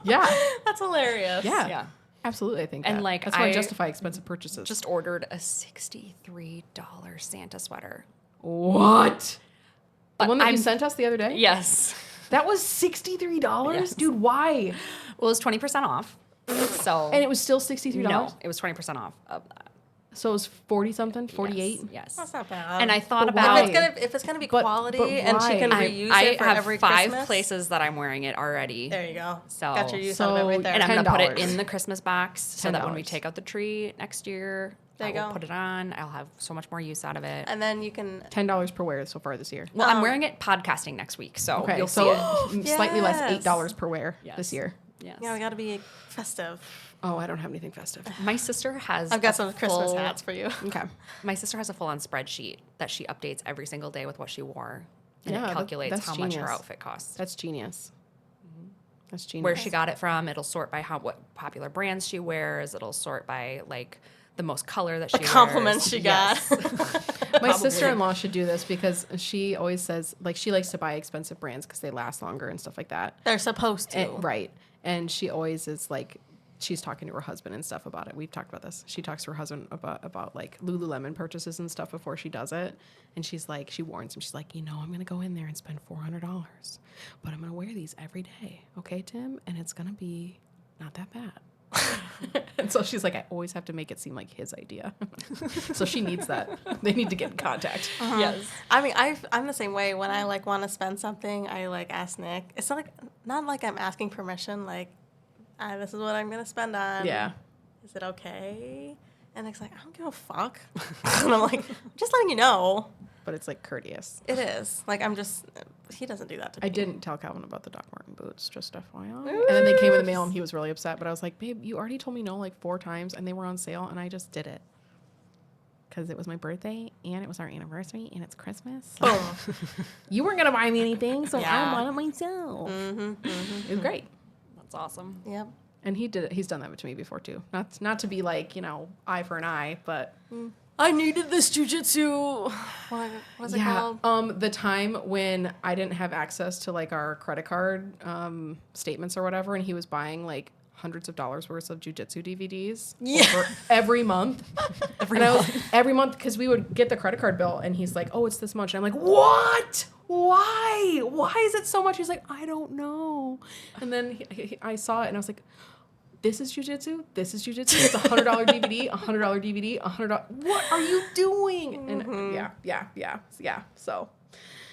Yeah. That's hilarious. Yeah. Yeah. Absolutely, I think And, that. like, that's why I I justify expensive purchases. Just ordered a $63 Santa sweater. What? The But one that you I'm- sent us the other day? Yes. That was $63? Yes. Dude, why? Well, it was 20% off. So And it was still $63? no, it was 20% off of that. So it was 40 something, 48? Yes. That's not bad. And I thought But about why? if it's gonna be But- quality but and she can why? reuse I it for have every 5 Christmas, places that I'm wearing it already. There you go. So- Got your use out of it So- right there. And I'm going to put it $10. in the Christmas box so that when we $10. take out the tree next year, There I you will go. put it on. I'll have so much more use out of it. And then you can. $10 per wear so far this year. Well, I'm wearing it podcasting next week, so Okay, you'll so see it. slightly less Yes. $8 per wear Yes. this year. Yes. Yeah, we got to be festive. Oh, I don't have anything festive. My sister has I've got a some Christmas full- hats for you. Okay. My sister has a full-on spreadsheet that she updates every single day with what she wore, and Yeah, it calculates that's how much her genius. outfit costs. That's genius. That's genius. Where she got it from. It'll sort by what popular brands she wears. It'll sort by like the most color that she wears. Compliments she got. My sister-in-law should do this because she always says, like, she likes to buy expensive brands because they last longer and stuff like that. They're supposed to. Right. And she always is like, she's talking to her husband and stuff about it. We've talked about this. She talks to her husband about like Lululemon purchases and stuff before she does it. And she's like, she warns him. She's like, I'm going to go in there and spend $400, but I'm going to wear these every day. Okay, Tim? And it's going to be not that bad. And so she's like, I always have to make it seem like his idea. So she needs that. They need to get in contact. Yes. I mean, I'm the same way. When I like want to spend something, I like ask Nick. It's not like I'm asking permission. Like, this is what I'm gonna spend on. Yeah. Is it okay? And Nick's like, I don't give a fuck. And I'm like, just letting you know. But it's like courteous. It is. Like, he doesn't do that to me. I didn't tell Calvin about the Doc Marten boots, just FYI. And then they came in the mail and he was really upset. But I was like, babe, you already told me no like 4 times and they were on sale and I just did it. Because it was my birthday and it was our anniversary and it's Christmas. Boom. You weren't going to buy me anything, so Yeah. I bought it myself. It was great. That's awesome. Yep. And he did it. He's done that to me before too. Not to be like, eye for an eye, but I needed this jujitsu. What was it called? The time when I didn't have access to like our credit card statements or whatever, and he was buying like hundreds of dollars worth of jujitsu DVDs every month. Every month, because we would get the credit card bill, and he's like, "Oh, it's this much." And I'm like, "What? Why? Why is it so much?" He's like, "I don't know." And then I saw it, and I was like, "This is jujitsu. This is jujitsu. It's $100 DVD, $100 DVD, $100. What are you doing?" And yeah. So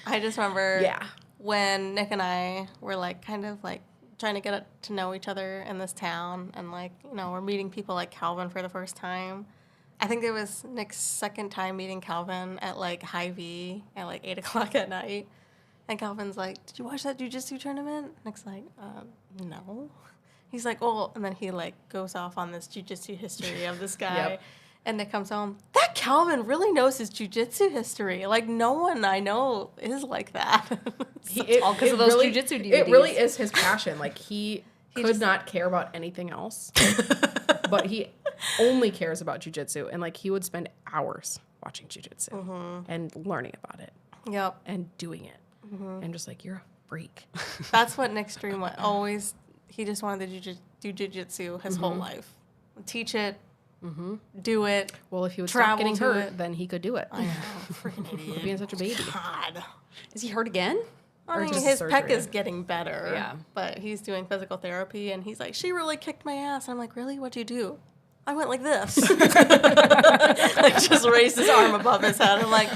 I just remember yeah. when Nick and I were like kind of like trying to get to know each other in this town, and like, we're meeting people like Calvin for the first time. I think it was Nick's second time meeting Calvin at like Hy-Vee at like 8:00 at night. And Calvin's like, "Did you watch that jujitsu tournament?" Nick's like, no. He's like, "Oh," and then he like goes off on this jujitsu history of this guy. Yep. And Nick comes home, that Calvin really knows his jujitsu history. Like, no one I know is like that. all 'cause of those jujitsu It really DVDs. is his passion. Like he could just- not care about anything else, but he only cares about jujitsu. And like he would spend hours watching jujitsu and learning about it Yep. and doing it, and just like, you're a freak. That's what Nick's dream was. Always, he just wanted to do jujitsu his whole life. Teach it, do it. Well, if he would Travel stop getting to hurt, it. then he could do it. I know, freaking idiot. Being such a baby. God. Is he hurt again? I Or mean, just his pec surgery. is getting better. Yeah. But he's doing physical therapy, and he's like, she really kicked my ass. And I'm like, really? What'd you do? I went like this. Like, just raised his arm above his head. I'm like,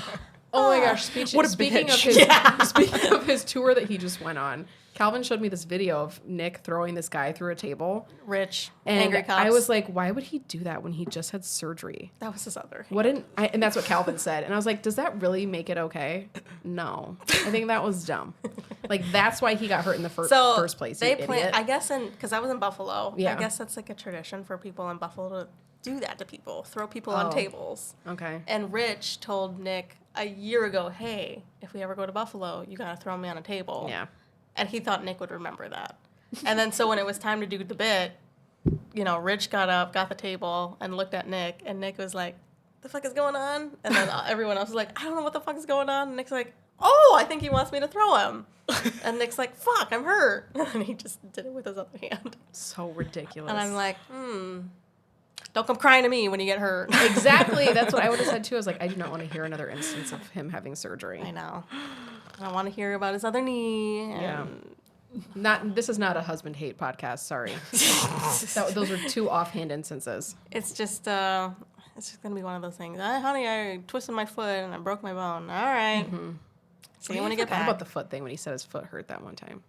Oh my gosh! Speaking of speaking of his tour that he just went on, Calvin showed me this video of Nick throwing this guy through a table, rich, and angry cops. I was like, why would he do that when he just had surgery? that was his other. And that's what Calvin said, and I was like, does that really make it okay? No, I think that was dumb. Like that's why he got hurt in the first place. They you plan. idiot. I guess because I was in Buffalo. Yeah. I guess that's like a tradition for people in Buffalo to do that to people, throw people on tables. Okay. And Rich told Nick a year ago, hey, if we ever go to Buffalo, you gotta throw me on a table. Yeah. And he thought Nick would remember that. And then so when it was time to do the bit, Rich got up, got the table, and looked at Nick, and Nick was like, the fuck is going on? And then everyone else was like, I don't know what the fuck is going on. And Nick's like, oh, I think he wants me to throw him. And Nick's like, fuck, I'm hurt. And he just did it with his other hand. So ridiculous. And I'm like, don't come crying to me when you get hurt. exactly. That's what I would have said too. I was like, I do not want to hear another instance of him having surgery. I know. I want to hear about his other knee. And Yeah. This is not a husband hate podcast. Sorry. Those are two offhand instances. It's just gonna be one of those things. Honey, I twisted my foot and I broke my bone. All right. See you when you get back. about the foot thing when he said his foot hurt that one time.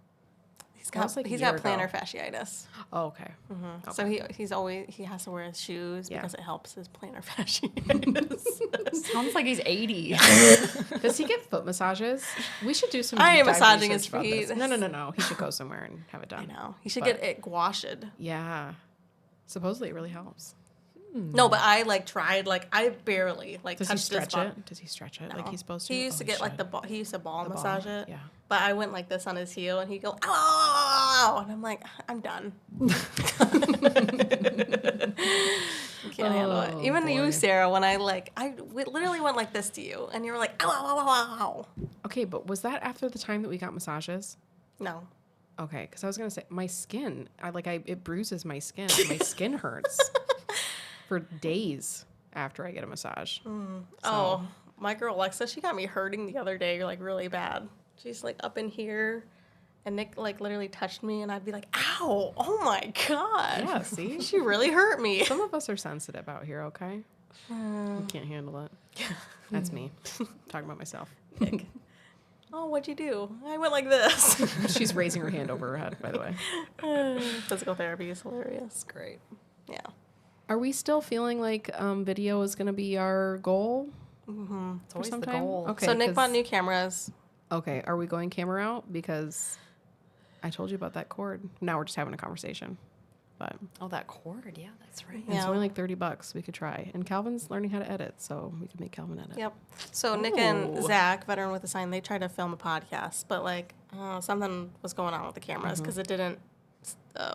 He's was got like a he's year got plantar ago. fasciitis. Oh, okay. So he has to wear his shoes because it helps his plantar fasciitis. Sounds like he's 80. Does he get foot massages? We should do some. I am deep dive massaging research his about this. feet. No. He should go somewhere and have it I done. know. He should But- get it gouached. Yeah. Supposedly it really helps. No, but I tried. I barely Does he touched his stretch butt. it? Does he stretch it like No. he's supposed to? He used to get the ball. He used to ball The ball, massage it. yeah. But I went like this on his heel, and he'd go, "Ow!" And I'm like, I'm done. Can't handle it. Even boy. you, Sarah, when I literally went like this to you, and you were like, "Ow, ow, ow, ow, ow." Okay, but was that after the time that we got massages? No. Okay, because I was gonna say my skin. It bruises my skin. My skin hurts for days after I get a massage. Oh, my girl Alexa, she got me hurting the other day, really bad. She's up in here, and Nick literally touched me, and I'd be like, "Ow! Oh my god!" Yeah, see? She really hurt me. Some of us are sensitive out here. Okay, we can't handle it. That's me. Talking about myself. Nick. Oh, what'd you do? I went like this. She's raising her hand over her head. By the way, Physical therapy is hilarious. Great. Yeah. are we still feeling like video is gonna be our goal? It's always the sometime? goal. Okay. So Nick 'cause- bought new cameras. Okay, are we going camera out? Because I told you about that cord. Now we're just having a conversation. But Oh, that cord. Yeah, that's right. it's Yeah. only like $30. We could try. And Calvin's learning how to edit, so we could make Calvin edit. Yep. So Nick and Ooh. Zach, veteran with a sign, they tried to film a podcast, but something was going on with the cameras because it didn't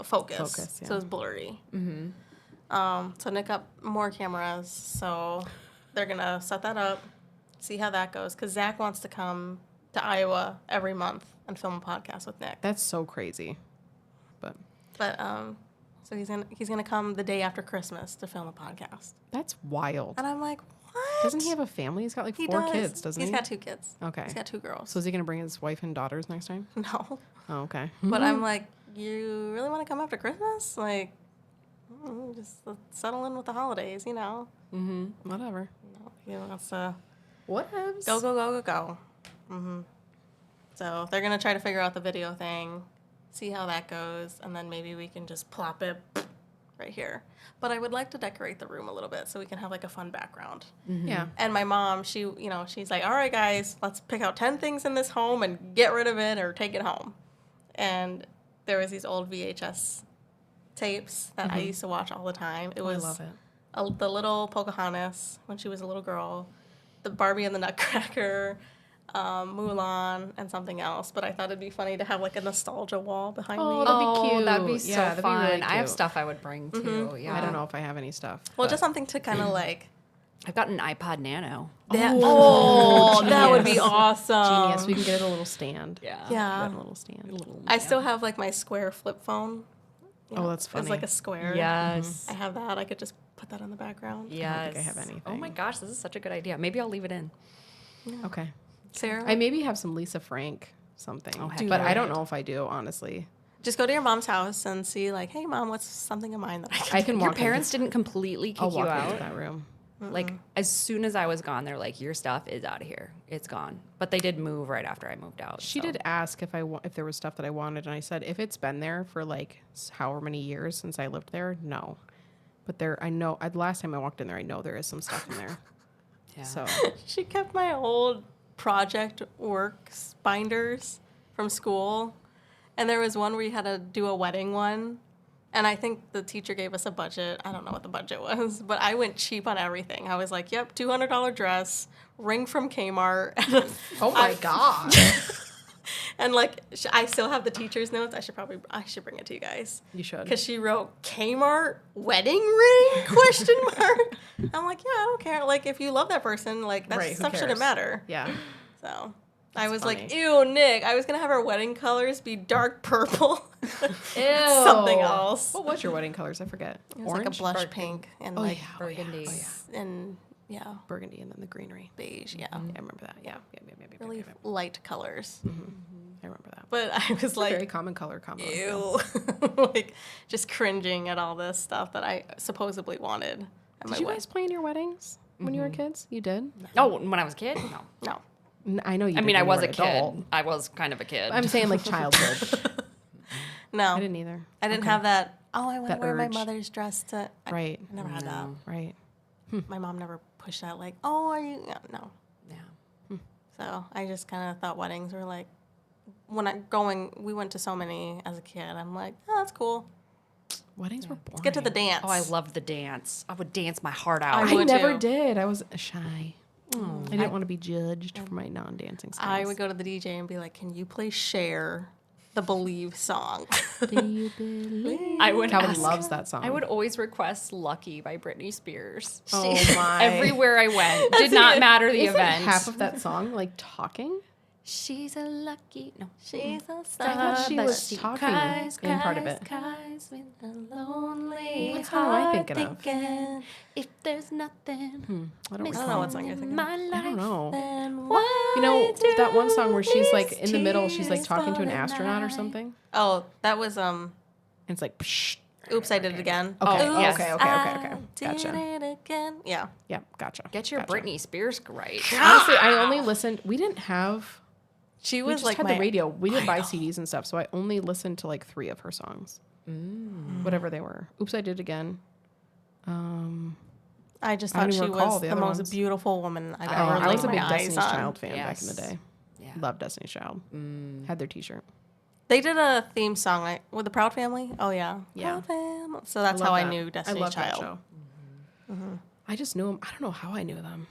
focus. Focus, yeah. So it was blurry. So Nick got more cameras, so they're gonna set that up, see how that goes. Because Zach wants to come to Iowa every month and film a podcast with Nick. That's so crazy. But So he's gonna come the day after Christmas to film a podcast. that's wild. And I'm like, what? Doesn't he have a family? He's got like He 4 does. kids, doesn't he? He's got 2 kids. Okay. He's got 2 girls. So is he going to bring his wife and daughters next time? No. Oh, okay. But I'm like, you really want to come after Christmas? Just settle in with the holidays, Whatever. Let's What else? go, go, go, go, go. So they're going to try to figure out the video thing, see how that goes, and then maybe we can just plop it right here. But I would like to decorate the room a little bit so we can have a fun background. Yeah. And my mom, she's like, all right, guys, let's pick out 10 things in this home and get rid of it or take it home. And there was these old VHS tapes that I used to watch all the time. It was I love it. The little Pocahontas when she was a little girl, the Barbie and the Nutcracker, Mulan, and something else. But I thought it'd be funny to have a nostalgia wall behind me. That'd be cute. That'd be so Yeah, that'd be fun. really I have cute. stuff I would bring too. Yeah. I don't know if I have any stuff. Well, but- just something to kind of I've got an iPod Nano. that would be awesome. Genius. We can get it a little stand. Yeah. Yeah. Get a little stand. I still have my square flip phone Oh, that's funny. It's like a square. Yes. I have that. I could just put that in the background. Yes. I don't think I have anything. Oh my gosh, this is such a good idea. Maybe I'll leave it in. Okay. Sarah, I maybe have some Lisa Frank something, Oh, heck but yeah. I don't know if I do, honestly. just go to your mom's house and see, like, hey, mom, what's something of mine that I can I can Your walk parents didn't completely I'll kick you walk into out. that room. Like as soon as I was gone, they're like, "Your stuff is out of here. It's gone." But they did move right after I moved out. She so. did ask if if there was stuff that I wanted, and I said if it's been there for like however many years since I lived there, no. But there, I know. The last time I walked in there, I know there is some stuff in there. Yeah. So She kept my old project works binders from school. And there was one where you had to do a wedding one. And I think the teacher gave us a budget. I don't know what the budget was, but I went cheap on everything. I was like, yep, $200 dress, ring from Kmart. oh my god, And like, I still have the teacher's notes. I should bring it to you guys. you should. Because she wrote Kmart wedding ring question mark. I'm like, yeah, I don't care. Like, if you love that person, like that Right, who stuff shouldn't cares? matter. Yeah. So I was like, funny. ew, Nick. I was gonna have our wedding colors be dark purple. Ew. Something else. What was your wedding colors? I forget. It was like a blush pink and Oh, like yeah. Burgundy. and yeah, Burgundy, and then the greenery. beige. Yeah, Yeah, I remember that. Yeah. really light colors. I remember that. But I was It's a like, very common color combo. ew, like just cringing at all this stuff that I supposedly wanted. At Did you guys play in your weddings when you were kids? You did? Oh, when I was a kid? No. No. I know you. I did mean, when I you was were a an kid. adult. I was kind of a kid. I'm saying like childhood. No. I didn't either. I didn't have that. Oh, I want to That wear my urge. mother's dress to. Right. I never had that. Right. My mom never pushed that. Like, oh, are you? No. Yeah. So I just kind of thought weddings were like, we went to so many as a kid. I'm like, oh, that's cool. Weddings were boring. Let's get to the dance. Oh, I loved the dance. I would dance my heart out. I I would never too. did. I was shy. I didn't want to be judged for my non-dancing skills. I would go to the DJ and be like, can you play Cher, the Believe song? Do you believe? I would Calvin ask- loves that song. I would always request "Lucky" by Britney Spears. Oh my! Everywhere I went, did not matter the Isn't event. half of that song like talking? She's a lucky. No, She's a I thought she but was talking in part of it. Cries with a lonely What song am I heart thinking of? thinking, if there's nothing I don't I don't know recall. what song you're thinking in of. my life, I don't know. then why You know do that one song where she's like in the these middle, she's like tears talking to an fall at astronaut or night? something, Oh, that was and it's like, psh. Oops, I Did It Again. Okay, Oh, yes. okay. I Gotcha. Did it again. Yeah. Yeah, gotcha. Get your Gotcha. Britney Spears right. Honestly, I only listened. We didn't have. She We was just like had my the radio. We didn't buy CDs and stuff, so I only listened to like 3 of her songs, whatever they were. Oops, I Did It Again. I just I don't thought she even recall was the the other most ones. beautiful woman I've I ever I was a laid big my Destiny's eyes on. Child fan back in the Yes. day. Yeah. Loved Destiny's Child. Had their T-shirt. They did a theme song with the Proud Family. Oh yeah, Yeah. Proud Family. So that's love how I that. knew Destiny's loved that Child. show. I just knew them. I don't know how I knew them,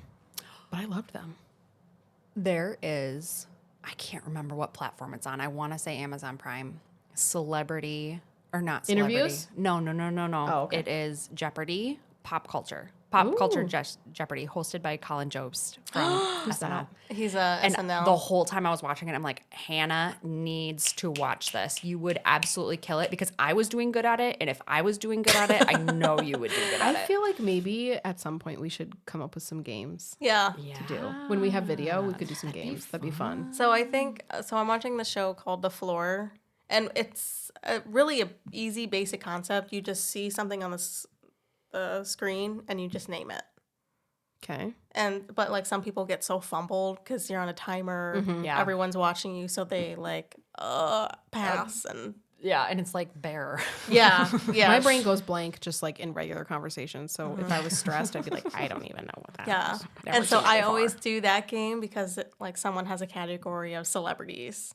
but I loved them. There is, I can't remember what platform it's on. I want to say Amazon Prime. Celebrity or not celebrity. Interviews? No. Oh, okay. It is Jeopardy, Pop Culture. Pop Culture Ooh. Jeopardy, hosted by Colin Jobst from Who's SNL. that? He's a And SNL. the whole time I was watching it, I'm like, Hannah needs to watch this. You would absolutely kill it because I was doing good at it. And if I was doing good at it, I know you would do good at I it. feel like maybe at some point we should come up with some games yeah. yeah. to do. When we have video, we could do some games. That'd be fun. So I think I'm watching the show called The Floor, and it's really a easy, basic concept. You just see something on the screen and you just name it. Okay. But like some people get so fumbled because you're on a timer. Yeah. Everyone's watching you, so they like pass and Yeah. And it's like bear. yeah. My brain goes blank just like in regular conversations. So if I was stressed, I'd be like, I don't even know what that Yeah. is. Never And so seen it I before. always do that game because like someone has a category of celebrities.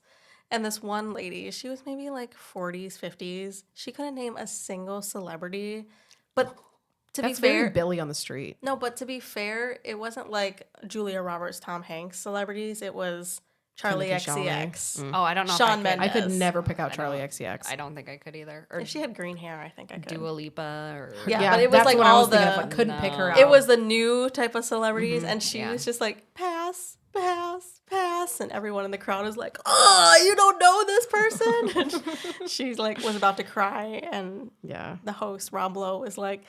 And this one lady, she was maybe like 40s, 50s. She couldn't name a single celebrity. But to That's be very fair, Billy on the street. no, but to be fair, it wasn't like Julia Roberts, Tom Hanks celebrities. It was Charlie Timothée Chalamet. XCX. Oh, I don't know. Shawn if I could. I could Mendes. never pick out Charlie XCX. I don't think I could either. Or If she had green hair, I think I could. Dua Lipa or Yeah, but it was that's like what I all was thinking of, the- but couldn't pick her No. out. It was the new type of celebrities, and she yeah. was just like, pass, pass, pass, and everyone in the crowd is like, oh, you don't know this person? And she's like, was about to cry, and Yeah. the host, Rob Lowe, is like,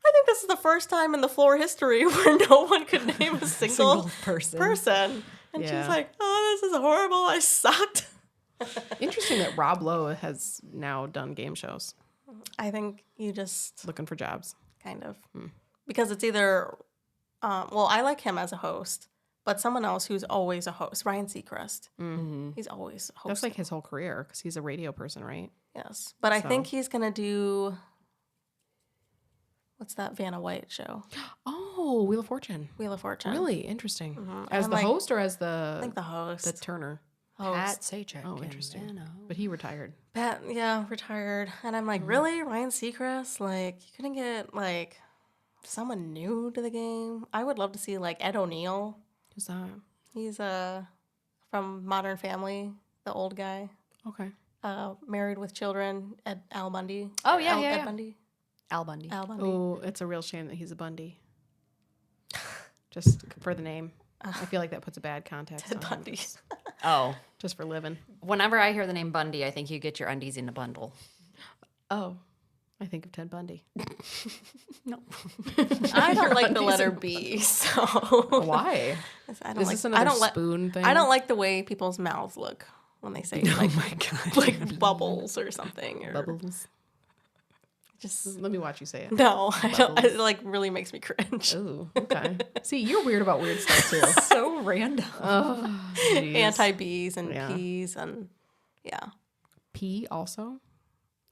I think this is the first time in the floor history where no one could name a single person. And Yeah. she's like, oh, this is horrible. I sucked. Interesting that Rob Lowe has now done game shows. I think you just Looking for jobs. kind of, because it's either, well, I like him as a host, but someone else who's always a host, Ryan Seacrest. Mm-hmm. He's always hosting. That's like his whole career because he's a radio person, right? Yes. But I So. think he's going to do, what's that Vanna White show? Oh, Wheel of Fortune. Wheel of Fortune. Really interesting. Mhm. As I'm the like- host or as the I think the host. the Turner? host. Sajak. Oh, interesting. But he retired. Pat, yeah, retired. And I'm like, really? Ryan Seacrest? Like, you couldn't get, like, someone new to the game? I would love to see, like, Ed O'Neill. Who's that? He's from Modern Family, the old guy. Okay. Married with Children, Al Bundy. Oh, yeah, Ed yeah. Bundy. Al Bundy. Al Bundy. Oh, it's a real shame that he's a Bundy. Just for the name. I feel like that puts a bad context Ted on him. Bundy. Oh. Just for living. Whenever I hear the name Bundy, I think you get your undies in a bundle. Oh, I think of Ted Bundy. No. I don't like the letter B, so Why? I don't Is like. this another I don't spoon thing? I don't like the way people's mouths look when they say like my God. like bubbles or something. Or Bubbles. Just Let me watch you say it. no, I don't. Bubbles. It like really makes me cringe. Ooh, okay. See, you're weird about weird stuff too. So random. Oh, jeez. Anti-B's and Yeah. P's and yeah. P also?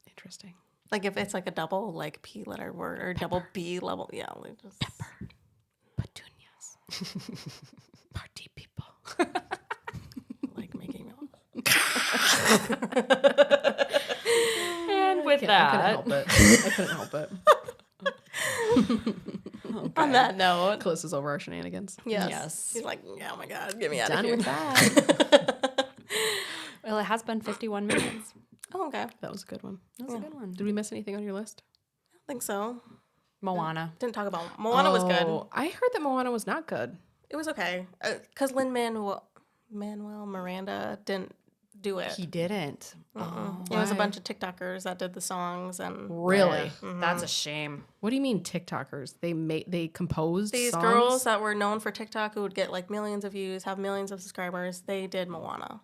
Interesting. Like if it's like a double like P letter word or double B level, yeah, like just Petunias. Party people. like making me. And with I couldn't that, help it. I couldn't help it. On that note, Callista's over our shenanigans. yes. He's like, oh my god, get me out of Done here. with that. well, it has been 51 minutes. Oh, okay. That was a good one. That was a good one. Did we miss anything on your list? I think so. Moana. Didn't talk about Moana was good. Oh, I heard that Moana was not good. It was okay. Because Lin-Manuel Miranda didn't do it. He didn't. Oh, It was a Why? bunch of TikTokers that did the songs and Really? That's a shame. What do you mean TikTokers? They composed these songs? girls that were known for TikTok who would get like millions of views, have millions of subscribers, they did Moana.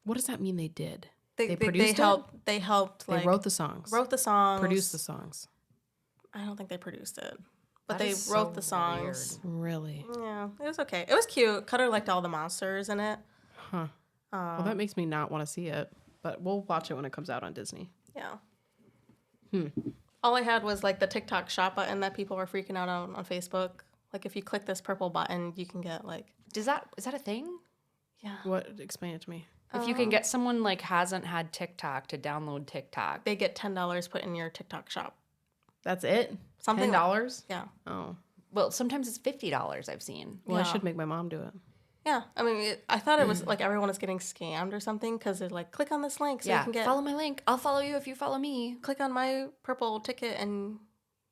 What does that mean they did? They produced it? helped. They helped. They Like, wrote the songs. wrote the songs. Produced the songs. I don't think they produced it, but That they is wrote so the songs. Really? Yeah, it was okay. It was cute. Cutter liked all the monsters in it. Huh. Well, that makes me not want to see it, but we'll watch it when it comes out on Disney. Yeah. All I had was like the TikTok shop button that people were freaking out on Facebook. Like if you click this purple button, you can get like Is that a thing? yeah. What? Explain it to me. If you can get someone like hasn't had TikTok to download TikTok. They get $10 put in your TikTok shop. That's it? Something $10? Yeah. Oh. Well, sometimes it's $50 I've seen. Well, I Yeah. should make my mom do it. Yeah. I mean, I thought it was like everyone was getting scammed or something because they're like, click on this link so you can get follow my link. I'll follow you if you follow me. click on my purple ticket and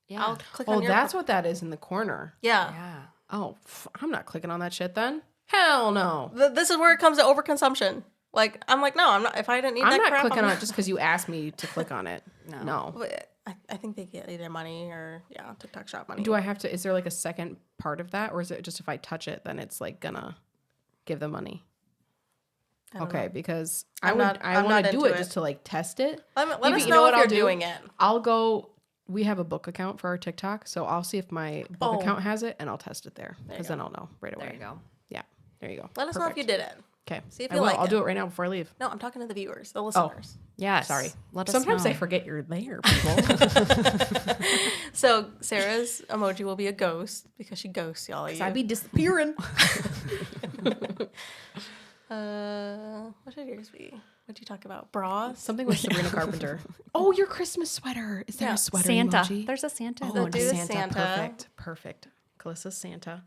Yeah. I'll click Oh, on your that's what that is in the corner. Yeah. Yeah. Oh, I'm not clicking on that shit then. Hell no. This is where it comes to overconsumption. Like, I'm like, no, I'm not. If I didn't need I'm that not crap, clicking I'm on not. it just because you asked me to click on it. No. But I think they get either money or, yeah, TikTok shop money. Do I have to, is there like a second part of that? Or is it just if I touch it, then it's like gonna give the money? I don't Okay, know. because I'm I not want to do into it it. just to like test it. Let Maybe- us you know know what if I'll you're do? doing it. I'll go, we have a book account for our TikTok, so I'll see if my book Oh. account has it and I'll test it there. you Because then I'll know right away. There you go. Yeah, there you go. Let us know if you did it. Okay. See if I you will. like I'll it. do it right now before I leave. No, I'm talking to the viewers, the listeners. Yes. Sorry. Let us Sometimes know. I forget you're there, people. So Sarah's emoji will be a ghost because she ghosts y'all. I be disappearing. What should yours be? What'd you talk about? Bras? Something with Sabrina Carpenter. Oh, your Christmas sweater. Is there Yeah. a sweater Santa. emoji? There's a Santa. Oh, do a the Santa. Santa. Perfect. Perfect. Callista's Santa.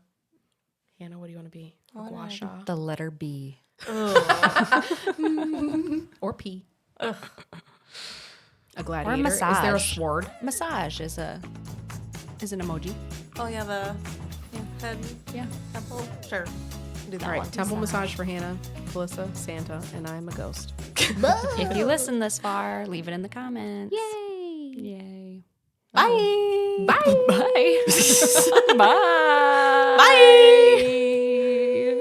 Hannah, what do you want to be? A What gua do sha? The letter B. Or P. Ugh. A gladiator. Is massage. there a sword? Massage is an emoji. Oh, yeah, the head Yeah. temple. Sure. Do that All right, one. temple massage for Hannah, Melissa, Santa, and I'm a ghost. If you listen this far, leave it in the comments. Yay! Yay. Bye. Bye. Bye. Bye. Bye.